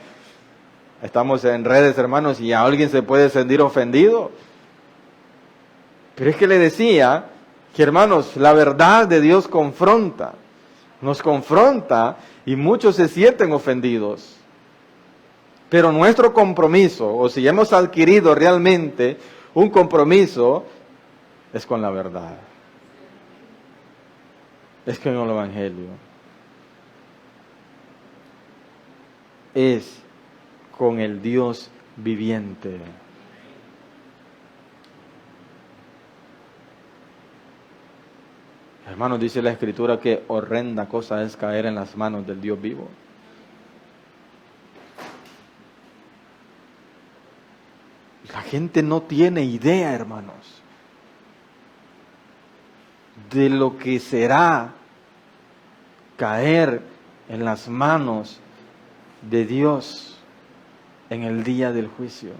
Estamos en redes, hermanos, y a alguien se puede sentir ofendido. Pero es que le decía que, hermanos, la verdad de Dios confronta, nos confronta y muchos se sienten ofendidos. Pero nuestro compromiso, o si hemos adquirido realmente un compromiso, es con la verdad. Es con el Evangelio. Es con el Dios viviente. Hermanos, dice la Escritura que horrenda cosa es caer en las manos del Dios vivo. La gente no tiene idea, hermanos, de lo que será caer en las manos de Dios en el día del juicio.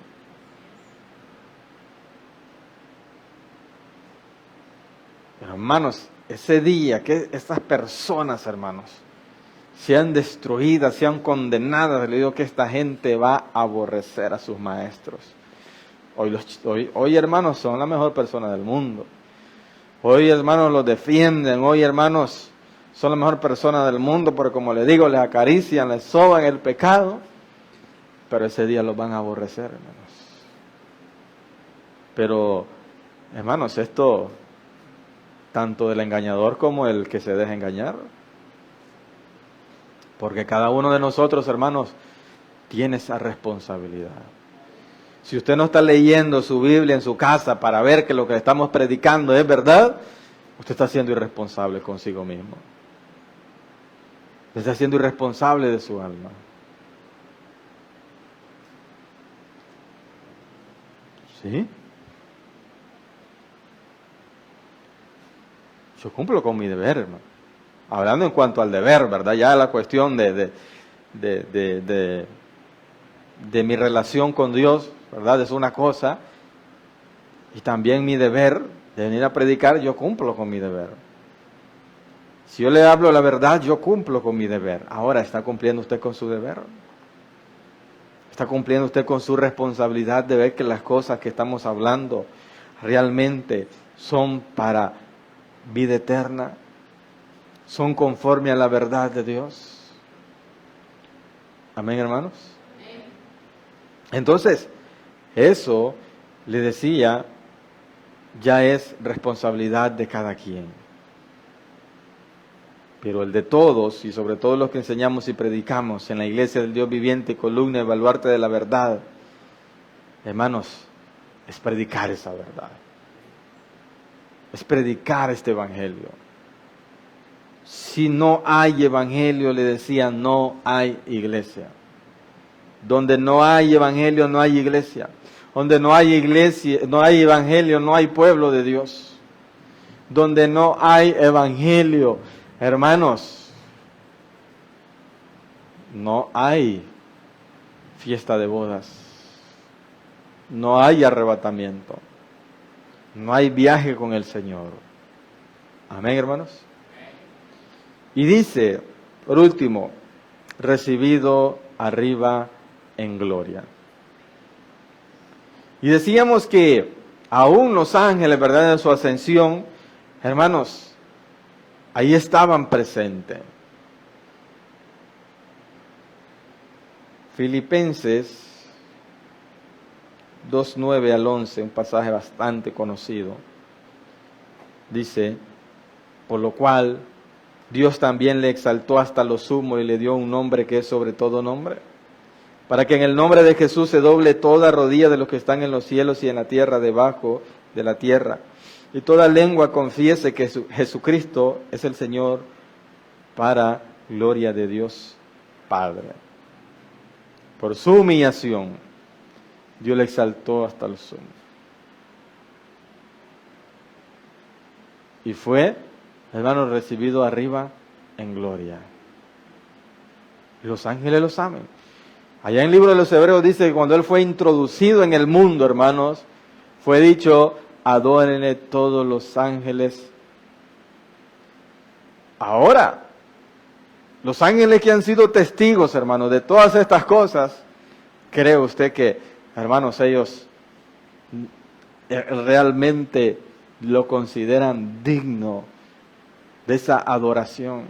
Pero, hermanos, ese día que estas personas, hermanos, sean destruidas, sean condenadas, le digo que esta gente va a aborrecer a sus maestros. Hoy, hermanos, son la mejor persona del mundo. Hoy, hermanos, los defienden. Hoy, hermanos, son la mejor persona del mundo porque, como les digo, les acarician, les soban el pecado. Pero ese día los van a aborrecer, hermanos. Pero, hermanos, esto, tanto del engañador como el que se deja engañar. Porque cada uno de nosotros, hermanos, tiene esa responsabilidad. Si usted no está leyendo su Biblia en su casa para ver que lo que estamos predicando es verdad, usted está siendo irresponsable consigo mismo. Está siendo irresponsable de su alma. ¿Sí? Yo cumplo con mi deber, hermano. Hablando en cuanto al deber, ¿verdad? Ya la cuestión de mi relación con Dios, ¿verdad? Es una cosa. Y también mi deber de venir a predicar, yo cumplo con mi deber. Si yo le hablo la verdad, yo cumplo con mi deber. Ahora, ¿está cumpliendo usted con su deber? ¿Está cumpliendo usted con su responsabilidad de ver que las cosas que estamos hablando realmente son para vida eterna? ¿Son conforme a la verdad de Dios? Amén, hermanos. Entonces, eso, le decía, ya es responsabilidad de cada quien. Pero el de todos, y sobre todo los que enseñamos y predicamos en la iglesia del Dios viviente, columna y baluarte de la verdad, hermanos, es predicar esa verdad. es predicar este evangelio. Si no hay evangelio, le decía, no hay iglesia. Donde no hay evangelio, no hay iglesia. Donde no hay iglesia, no hay evangelio, no hay pueblo de Dios. Donde no hay evangelio, hermanos, no hay fiesta de bodas. No hay arrebatamiento. No hay viaje con el Señor. Amén, hermanos. Y dice, por último, recibido arriba en gloria. Y decíamos que aún los ángeles, ¿verdad?, en su ascensión, hermanos, ahí estaban presentes. Filipenses 2:9 al 11, un pasaje bastante conocido, dice, por lo cual Dios también le exaltó hasta lo sumo y le dio un nombre que es sobre todo nombre, para que en el nombre de Jesús se doble toda rodilla de los que están en los cielos y en la tierra, debajo de la tierra, y toda lengua confiese que Jesucristo es el Señor, para gloria de Dios Padre. Por su humillación, Dios le exaltó hasta lo sumo. Y fue, hermanos, recibido arriba en gloria. Y los ángeles lo saben. Allá en el libro de los Hebreos dice que cuando Él fue introducido en el mundo, hermanos, fue dicho, adórenle todos los ángeles. Ahora, los ángeles que han sido testigos, hermanos, de todas estas cosas, ¿cree usted que, hermanos, ellos realmente lo consideran digno de esa adoración?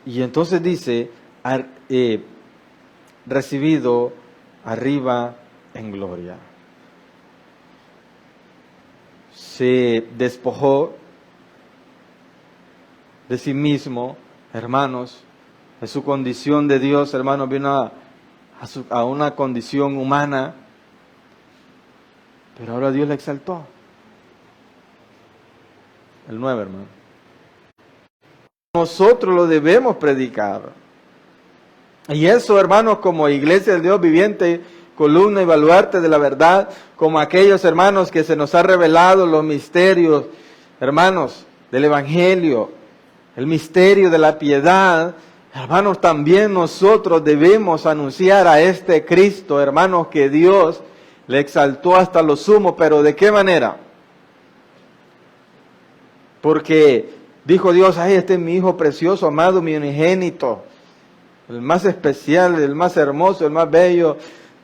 Y entonces dice, recibido arriba en gloria. Se despojó de sí mismo, hermanos, de su condición de Dios, hermanos, vino a una condición humana, pero ahora Dios le exaltó. El 9, hermano. Nosotros lo debemos predicar. Y eso, hermanos, como iglesia del Dios viviente, columna y baluarte de la verdad, como aquellos hermanos que se nos ha revelado los misterios, hermanos, del Evangelio, el misterio de la piedad, hermanos, también nosotros debemos anunciar a este Cristo, hermanos, que Dios le exaltó hasta lo sumo, pero ¿de qué manera? Porque dijo Dios, ay, este es mi Hijo precioso, amado, mi unigénito, el más especial, el más hermoso, el más bello.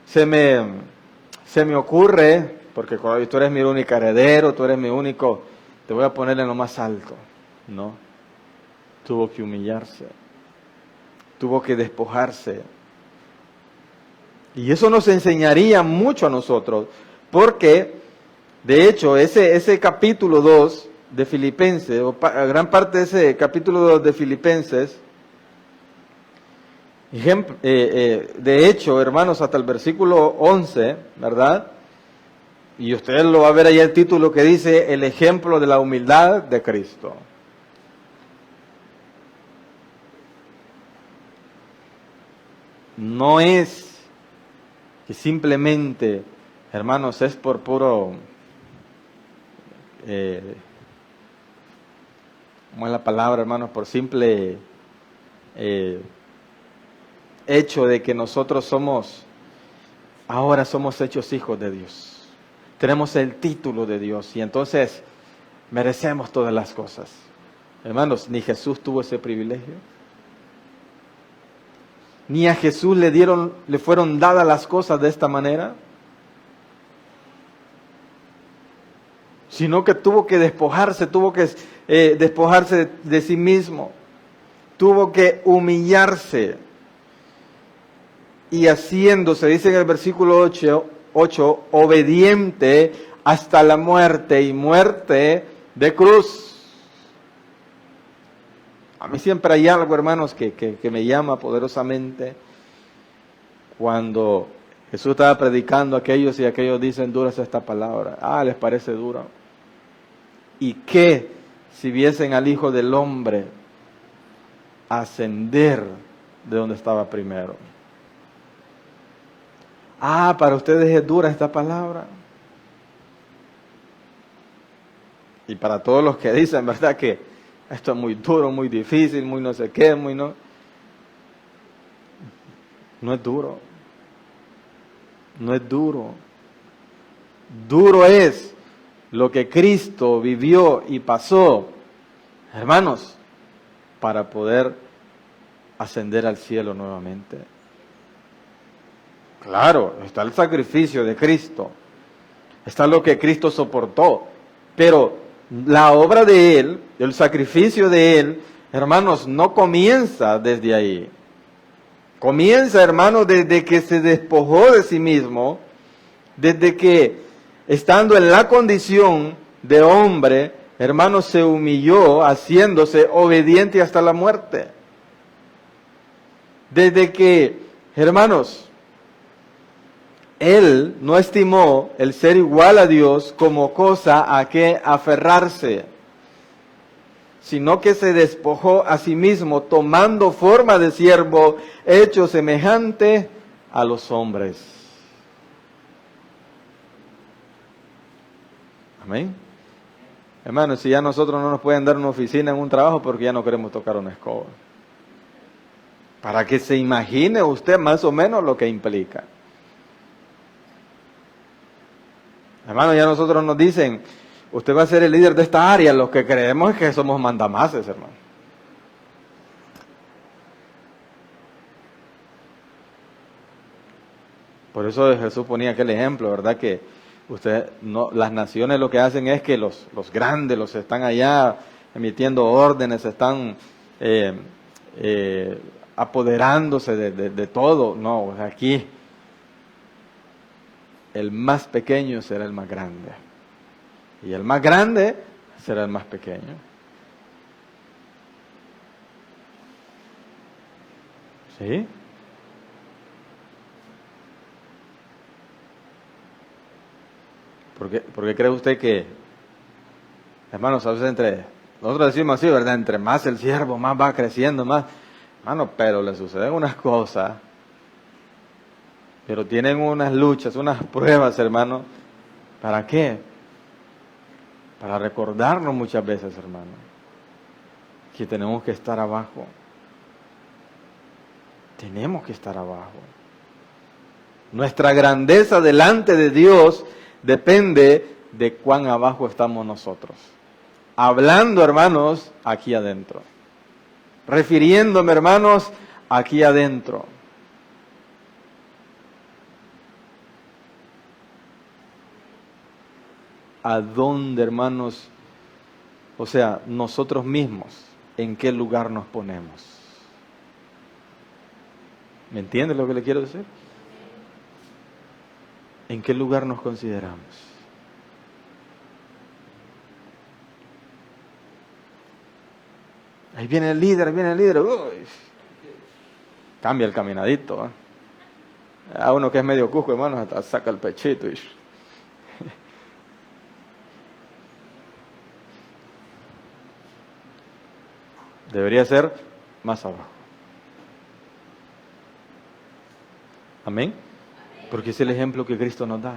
Se me ocurre, porque tú eres mi único heredero, tú eres mi único, te voy a poner en lo más alto. No, tuvo que humillarse, tuvo que despojarse. Y eso nos enseñaría mucho a nosotros, porque de hecho ese capítulo 2 de Filipenses, o gran parte de ese capítulo 2 de Filipenses, de hecho, hermanos, hasta el versículo 11, ¿verdad? Y usted lo va a ver ahí el título que dice, el ejemplo de la humildad de Cristo. No es que simplemente, hermanos, es por puro, ¿cómo es la palabra, hermanos? Por simple hecho de que nosotros ahora somos hechos hijos de Dios. Tenemos el título de Dios y entonces merecemos todas las cosas. Hermanos, ni Jesús tuvo ese privilegio. Ni a Jesús le fueron dadas las cosas de esta manera. Sino que tuvo que despojarse, despojarse de sí mismo. Tuvo que humillarse. Y haciéndose, dice en el versículo 8, obediente hasta la muerte y muerte de cruz. A mí siempre hay algo, hermanos, que me llama poderosamente. cuando Jesús estaba predicando a aquellos y aquellos dicen, dura es esta palabra. Ah, les parece dura. ¿Y qué si viesen al Hijo del Hombre ascender de donde estaba primero? Ah, para ustedes es dura esta palabra. Y para todos los que dicen, ¿verdad? Que esto es muy duro, muy difícil, muy no sé qué, muy no. No es duro. No es duro. Duro es lo que Cristo vivió y pasó, hermanos, para poder ascender al cielo nuevamente. Claro, está el sacrificio de Cristo, está lo que Cristo soportó, pero la obra de Él, el sacrificio de Él, hermanos, no comienza desde ahí. Comienza, hermanos, desde que se despojó de sí mismo, desde que, estando en la condición de hombre, hermanos, se humilló, haciéndose obediente hasta la muerte. Desde que, hermanos, Él no estimó el ser igual a Dios como cosa a que aferrarse, sino que se despojó a sí mismo, tomando forma de siervo, hecho semejante a los hombres. Amén. Hermanos, si ya nosotros no nos pueden dar una oficina en un trabajo porque ya no queremos tocar una escoba. Para que se imagine usted más o menos lo que implica. Hermanos, ya nosotros nos dicen, usted va a ser el líder de esta área. Lo que creemos es que somos mandamases, hermano. Por eso Jesús ponía aquel ejemplo, ¿verdad? Que usted no, las naciones lo que hacen es que los grandes, los están allá emitiendo órdenes, están apoderándose de todo. No, aquí el más pequeño será el más grande. Y el más grande será el más pequeño. ¿Sí? ¿Por qué cree usted que, hermanos, a veces nosotros decimos así, ¿verdad? Entre más el siervo, más va creciendo, más. Hermano, pero le suceden unas cosas, pero tienen unas luchas, unas pruebas, hermano. ¿Para qué? Para recordarnos muchas veces, hermano, que tenemos que estar abajo. Tenemos que estar abajo. Nuestra grandeza delante de Dios depende de cuán abajo estamos nosotros. Hablando, hermanos, aquí adentro. Refiriéndome, hermanos, aquí adentro. ¿A dónde, hermanos? O sea, nosotros mismos, ¿en qué lugar nos ponemos? ¿Me entiende lo que le quiero decir? ¿En qué lugar nos consideramos? Ahí viene el líder, Uy. Cambia el caminadito. A uno que es medio cusco, hermano, hasta saca el pechito. Debería ser más abajo. Amén. Porque es el ejemplo que Cristo nos da.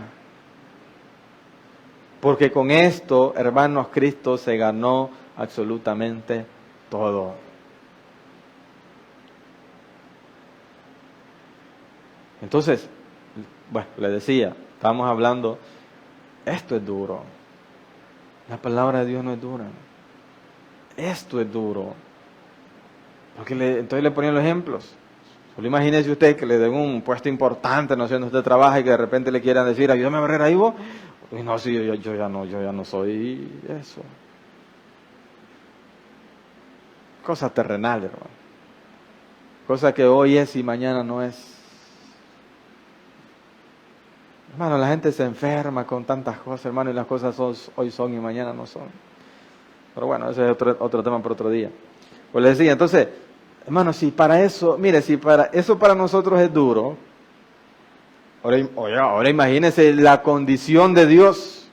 Porque con esto, hermanos, Cristo se ganó absolutamente todo. Entonces, bueno, le decía, estábamos hablando, esto es duro. La palabra de Dios no es dura. Esto es duro. Porque entonces le ponían los ejemplos. Solo imagínese usted que le den un puesto importante, no sé, donde usted trabaja y que de repente le quieran decir, ayúdame a barrer ahí vos. Y no, sí, yo ya no soy eso. Cosa terrenal, hermano. Cosa que hoy es y mañana no es. Hermano, la gente se enferma con tantas cosas, hermano, y las cosas hoy son y mañana no son. Pero bueno, ese es otro tema para otro día. Pues le decía, entonces, hermano, si para eso, mire, si para eso para nosotros es duro, Ahora imagínense la condición de Dios,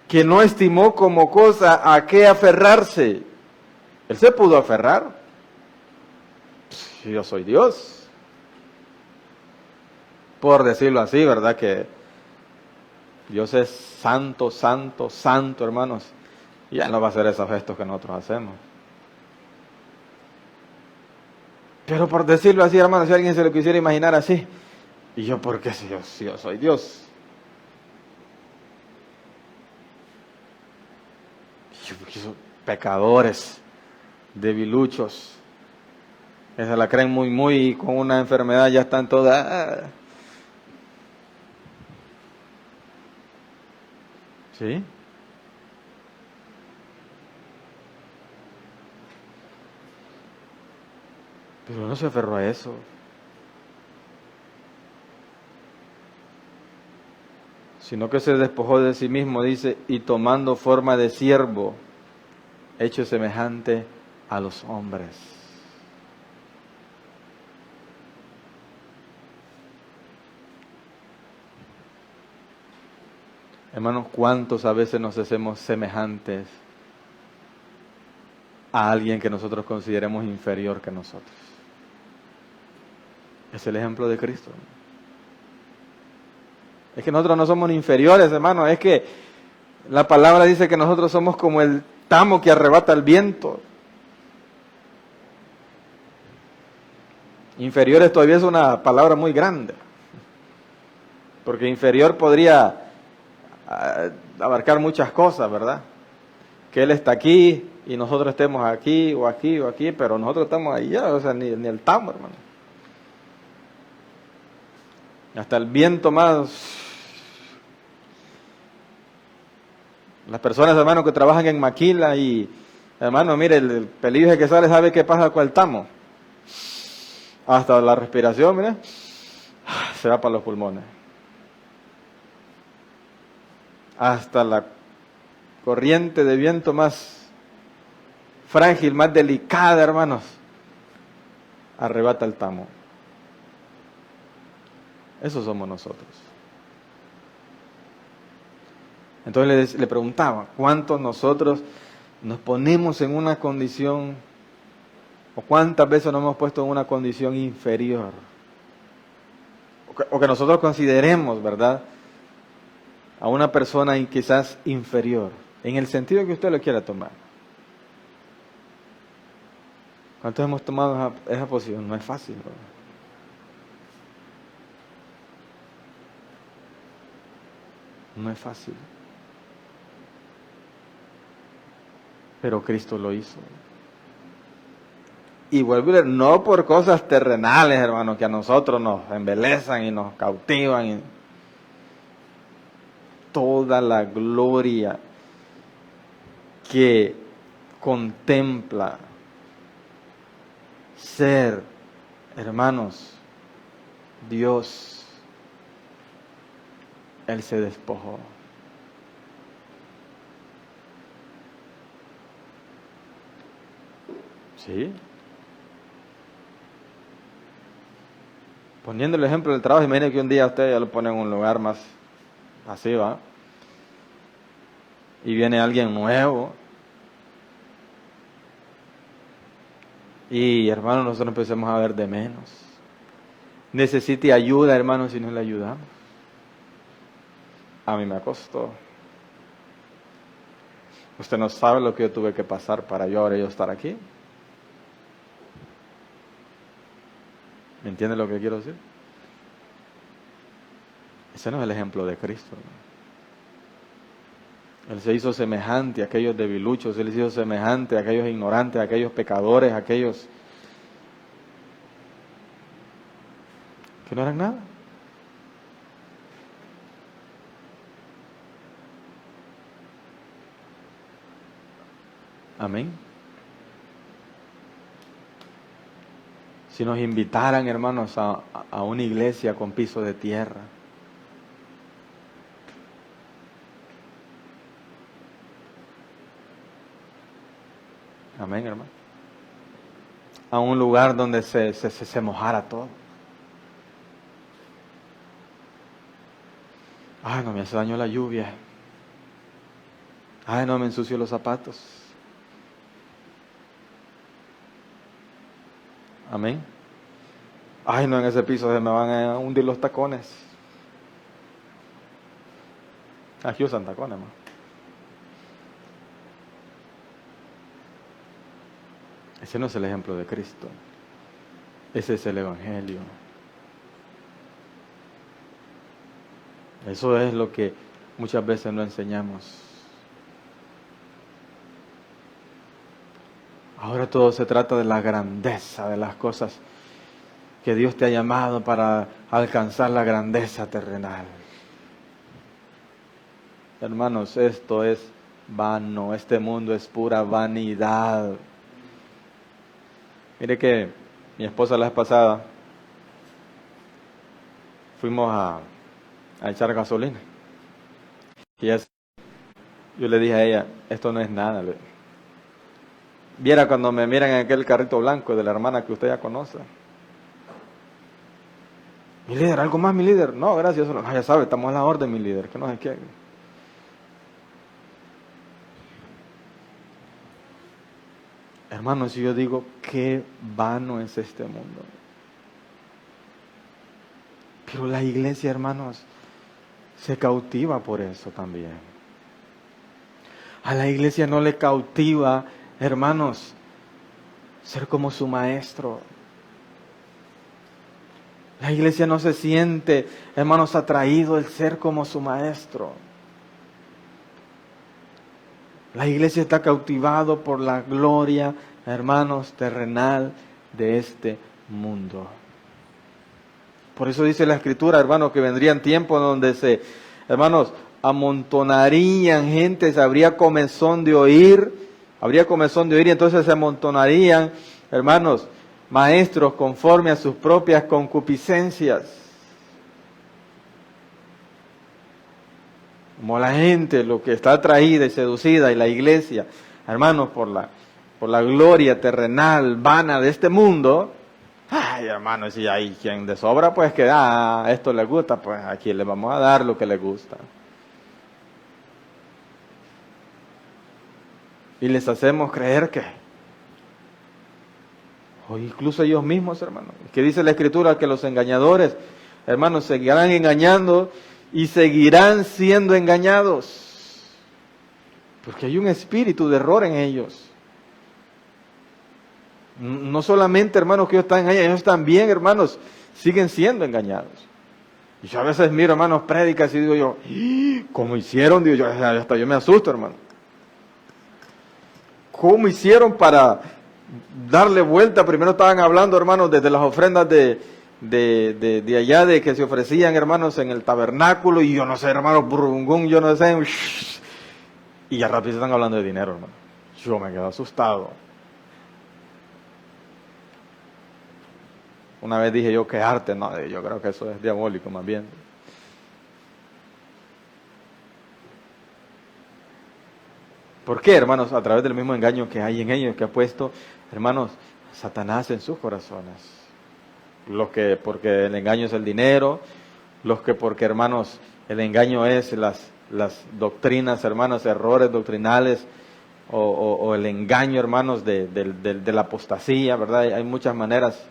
que no estimó como cosa a qué aferrarse. Él se pudo aferrar. Yo soy Dios, por decirlo así, ¿verdad? Que Dios es santo, santo, santo, hermanos. Y ya no va a hacer esos gestos que nosotros hacemos. Pero por decirlo así, hermanos, si alguien se lo quisiera imaginar así, y yo, ¿por qué si yo soy Dios? Porque son pecadores, debiluchos, que se la creen muy, con una enfermedad ya están todas. ¿Sí? Pero no se aferró a eso. Sino que se despojó de sí mismo, dice, y tomando forma de siervo, hecho semejante a los hombres. Hermanos, ¿cuántos a veces nos hacemos semejantes a alguien que nosotros consideremos inferior que nosotros? Es el ejemplo de Cristo. Es que nosotros no somos inferiores, hermano. Es que la palabra dice que nosotros somos como el tamo que arrebata el viento. Inferiores todavía es una palabra muy grande. Porque inferior podría abarcar muchas cosas, ¿verdad? Que Él está aquí y nosotros estemos aquí o aquí o aquí, pero nosotros estamos allá, o sea, ni el tamo, hermano. Hasta el viento más. Las personas, hermano, que trabajan en maquila y, hermano, mire, el peligro que sale, ¿sabe qué pasa con el tamo? Hasta la respiración, mire, se va para los pulmones. Hasta la corriente de viento más frágil, más delicada, hermanos, arrebata el tamo. Eso somos nosotros. Entonces le preguntaba, ¿cuántos nosotros nos ponemos en una condición, o cuántas veces nos hemos puesto en una condición inferior? O que nosotros consideremos, ¿verdad?, a una persona quizás inferior, en el sentido que usted lo quiera tomar. ¿Cuántos hemos tomado esa posición? No es fácil, ¿verdad? No es fácil. Pero Cristo lo hizo. Y vuelvo a decir, no por cosas terrenales, hermano, que a nosotros nos embelezan y nos cautivan. Toda la gloria que contempla ser, hermanos, Dios, Él se despojó. ¿Sí? Poniendo el ejemplo del trabajo, imagínate que un día usted ya lo pone en un lugar más así, ¿va? Y viene alguien nuevo. Y hermano, nosotros empecemos a ver de menos. Necesite ayuda, hermano, si no le ayudamos. A mí me costó. Usted no sabe lo que yo tuve que pasar para yo ahora estar aquí. ¿Me entiende lo que quiero decir? Ese no es el ejemplo de Cristo, hermano. Él se hizo semejante a aquellos debiluchos, Él se hizo semejante a aquellos ignorantes, a aquellos pecadores, a aquellos que no eran nada. Amén. Si nos invitaran, hermanos, a una iglesia con piso de tierra, amén, hermano, a un lugar donde se mojara todo, Ay, no me hace daño la lluvia. Ay, no me ensucio los zapatos. Amén. Ay, no, en ese piso se me van a hundir los tacones. Aquí usan tacones, más. Ese no es el ejemplo de Cristo. Ese es el Evangelio. Eso es lo que muchas veces no enseñamos. Ahora todo se trata de la grandeza de las cosas que Dios te ha llamado para alcanzar la grandeza terrenal. Hermanos, esto es vano, este mundo es pura vanidad. Mire que mi esposa la vez pasada fuimos a echar gasolina. Y yo le dije a ella, esto no es nada. Viera cuando me miran en aquel carrito blanco de la hermana que usted ya conoce. Mi líder, ¿algo más, mi líder? No, gracias. Ya sabe, estamos a la orden, mi líder, que no sé qué. Hermanos, yo digo, qué vano es este mundo. Pero la iglesia, hermanos, se cautiva por eso también. A la iglesia no le cautiva, hermanos, ser como su maestro. La iglesia no se siente, hermanos, atraído el ser como su maestro. La iglesia está cautivado por la gloria, hermanos, terrenal de este mundo. Por eso dice la Escritura, hermanos, que vendrían tiempos donde hermanos, amontonarían gentes, habría comezón de oír, y entonces se amontonarían, hermanos, maestros conforme a sus propias concupiscencias. Como la gente, lo que está atraída y seducida, y la iglesia, hermanos, por la gloria terrenal, vana de este mundo. Ay, hermanos, si hay quien de sobra, pues que esto le gusta, pues aquí le vamos a dar lo que le gusta. Y les hacemos creer que, o incluso ellos mismos, hermanos, que dice la Escritura que los engañadores, hermanos, seguirán engañando y seguirán siendo engañados, porque hay un espíritu de error en ellos. No solamente, hermanos, que ellos están engañados, ellos también, hermanos, siguen siendo engañados. Y yo a veces miro, hermanos, prédicas y digo yo, ¿cómo hicieron? Digo yo, hasta yo me asusto, hermano. ¿Cómo hicieron para darle vuelta? Primero estaban hablando, hermanos, desde las ofrendas de allá, de que se ofrecían, hermanos, en el tabernáculo, y yo no sé, hermanos, burrungún, yo no sé, y ya rápido están hablando de dinero, hermano. Yo me quedo asustado. Una vez dije yo, qué arte, no, yo creo que eso es diabólico más bien. ¿Por qué, hermanos? A través del mismo engaño que hay en ellos, que ha puesto, hermanos, Satanás en sus corazones. Los que porque el engaño es el dinero, los que porque, hermanos, el engaño es las doctrinas, hermanos, errores doctrinales, o el engaño, hermanos, de la apostasía, ¿verdad? Hay muchas maneras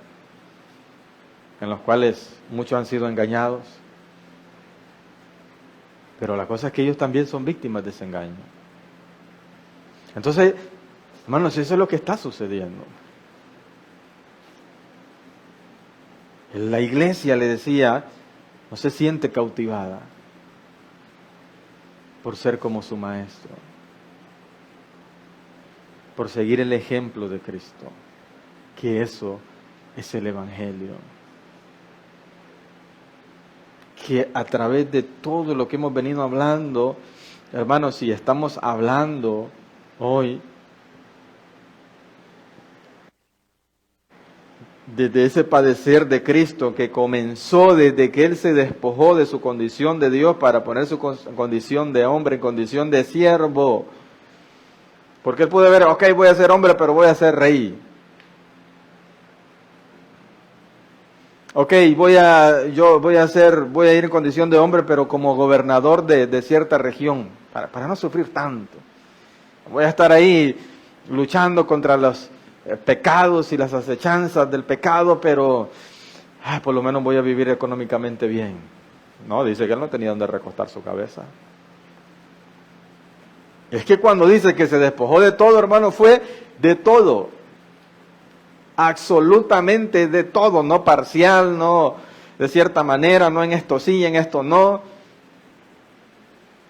en las cuales muchos han sido engañados. Pero la cosa es que ellos también son víctimas de ese engaño. Entonces, hermanos, eso es lo que está sucediendo. La iglesia, le decía, no se siente cautivada por ser como su maestro, por seguir el ejemplo de Cristo, que eso es el Evangelio. Que a través de todo lo que hemos venido hablando, hermanos, si estamos hablando hoy desde ese padecer de Cristo que comenzó desde que Él se despojó de su condición de Dios para poner su condición de hombre en condición de siervo. Porque Él pudo ver, ok, voy a ser hombre, pero voy a ser rey. ok, voy a ir en condición de hombre, pero como gobernador de cierta región, para no sufrir tanto. Voy a estar ahí luchando contra los pecados y las acechanzas del pecado, pero por lo menos voy a vivir económicamente bien. No, dice que él no tenía donde recostar su cabeza. Es que cuando dice que se despojó de todo, hermano, fue de todo. Absolutamente de todo, no parcial, no de cierta manera, no en esto sí, en esto no.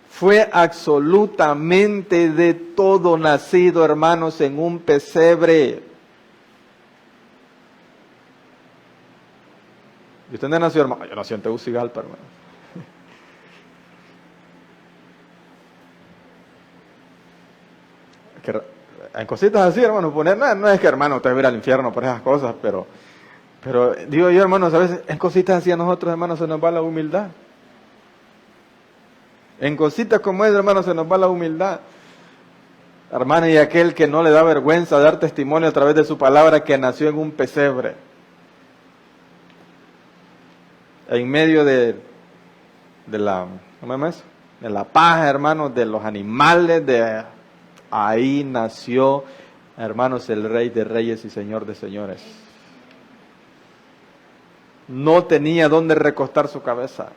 Fue absolutamente de todo nacido, hermanos, en un pesebre. ¿Y usted dónde nació, hermano? Yo nací en Tegucigalpa, hermano. En cositas así, hermano, no es que, hermano, usted va a ir al infierno por esas cosas, pero digo yo, hermanos, a veces en cositas así a nosotros, hermanos, se nos va la humildad. En cositas como es, hermano, se nos va la humildad. Hermano, y aquel que no le da vergüenza dar testimonio a través de su palabra que nació en un pesebre. En medio de la, ¿cómo se llama eso? De la paja, hermanos, de los animales, ahí nació, hermanos, el Rey de Reyes y Señor de Señores. No tenía dónde recostar su cabeza.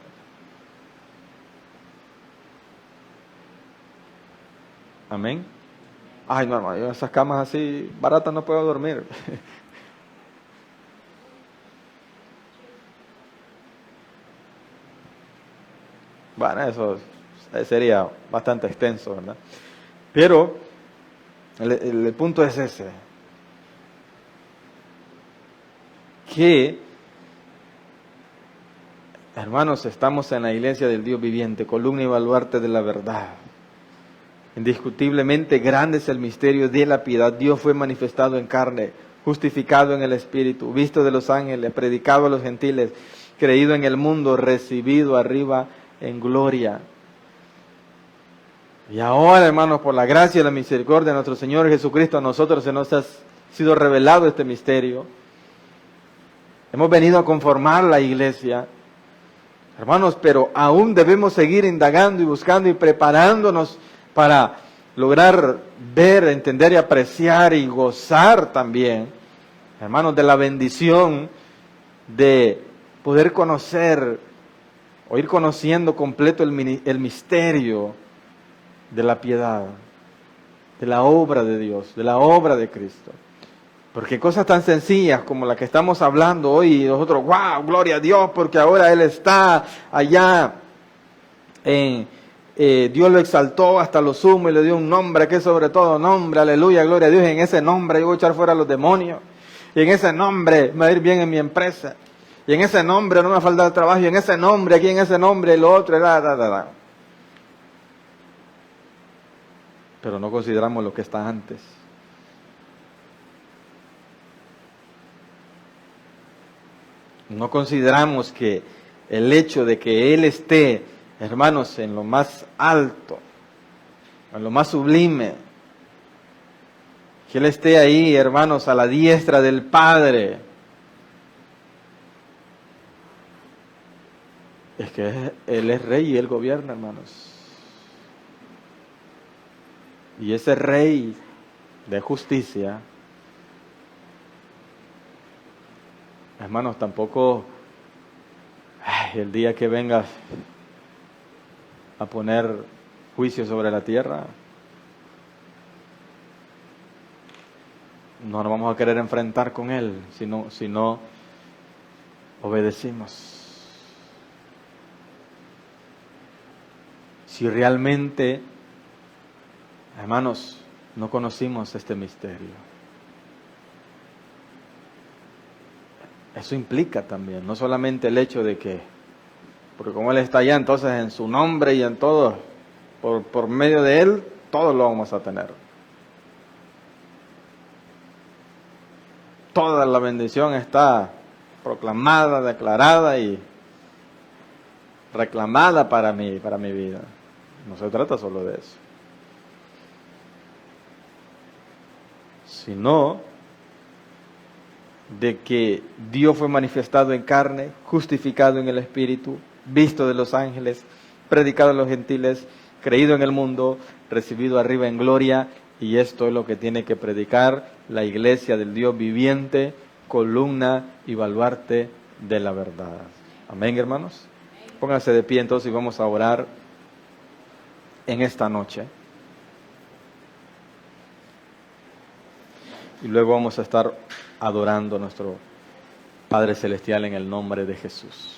Amén. Ay, no, hermano, yo en esas camas así baratas no puedo dormir. Bueno, eso sería bastante extenso, ¿verdad? Pero el punto es ese. Que, hermanos, estamos en la iglesia del Dios viviente, columna y baluarte de la verdad. Indiscutiblemente grande es el misterio de la piedad. Dios fue manifestado en carne, justificado en el Espíritu, visto de los ángeles, predicado a los gentiles, creído en el mundo, recibido arriba en gloria. Y ahora, hermanos, por la gracia y la misericordia de nuestro Señor Jesucristo, a nosotros se nos ha sido revelado este misterio. Hemos venido a conformar la iglesia, hermanos, pero aún debemos seguir indagando y buscando y preparándonos para lograr ver, entender y apreciar y gozar también, hermanos, de la bendición de poder conocer o ir conociendo completo el misterio de la piedad, de la obra de Dios, de la obra de Cristo. Porque cosas tan sencillas como la que estamos hablando hoy, y nosotros, wow, gloria a Dios, porque ahora Él está allá Dios lo exaltó hasta lo sumo y le dio un nombre que es sobre todo nombre, aleluya, gloria a Dios. Y en ese nombre yo voy a echar fuera a los demonios. Y en ese nombre me va a ir bien en mi empresa. Y en ese nombre no me va a faltar trabajo. Y en ese nombre, aquí en ese nombre, lo otro, Pero no consideramos lo que está antes. No consideramos que el hecho de que Él esté, hermanos, en lo más alto, en lo más sublime, que Él esté ahí, hermanos, a la diestra del Padre, es que Él es rey y Él gobierna, hermanos. Y ese rey de justicia, hermanos, tampoco el día que venga a poner juicio sobre la tierra, no nos vamos a querer enfrentar con Él si no obedecimos. Si realmente, hermanos, no conocimos este misterio. Eso implica también, no solamente el hecho de que, porque como Él está allá, entonces en su nombre y en todo, por medio de Él, todo lo vamos a tener. Toda la bendición está proclamada, declarada y reclamada para mí, para mi vida. No se trata solo de eso. Sino de que Dios fue manifestado en carne, justificado en el Espíritu, visto de los ángeles, predicado a los gentiles, creído en el mundo, recibido arriba en gloria, y esto es lo que tiene que predicar la iglesia del Dios viviente, columna y baluarte de la verdad. Amén, hermanos. Pónganse de pie entonces y vamos a orar en esta noche. Y luego vamos a estar adorando a nuestro Padre Celestial en el nombre de Jesús.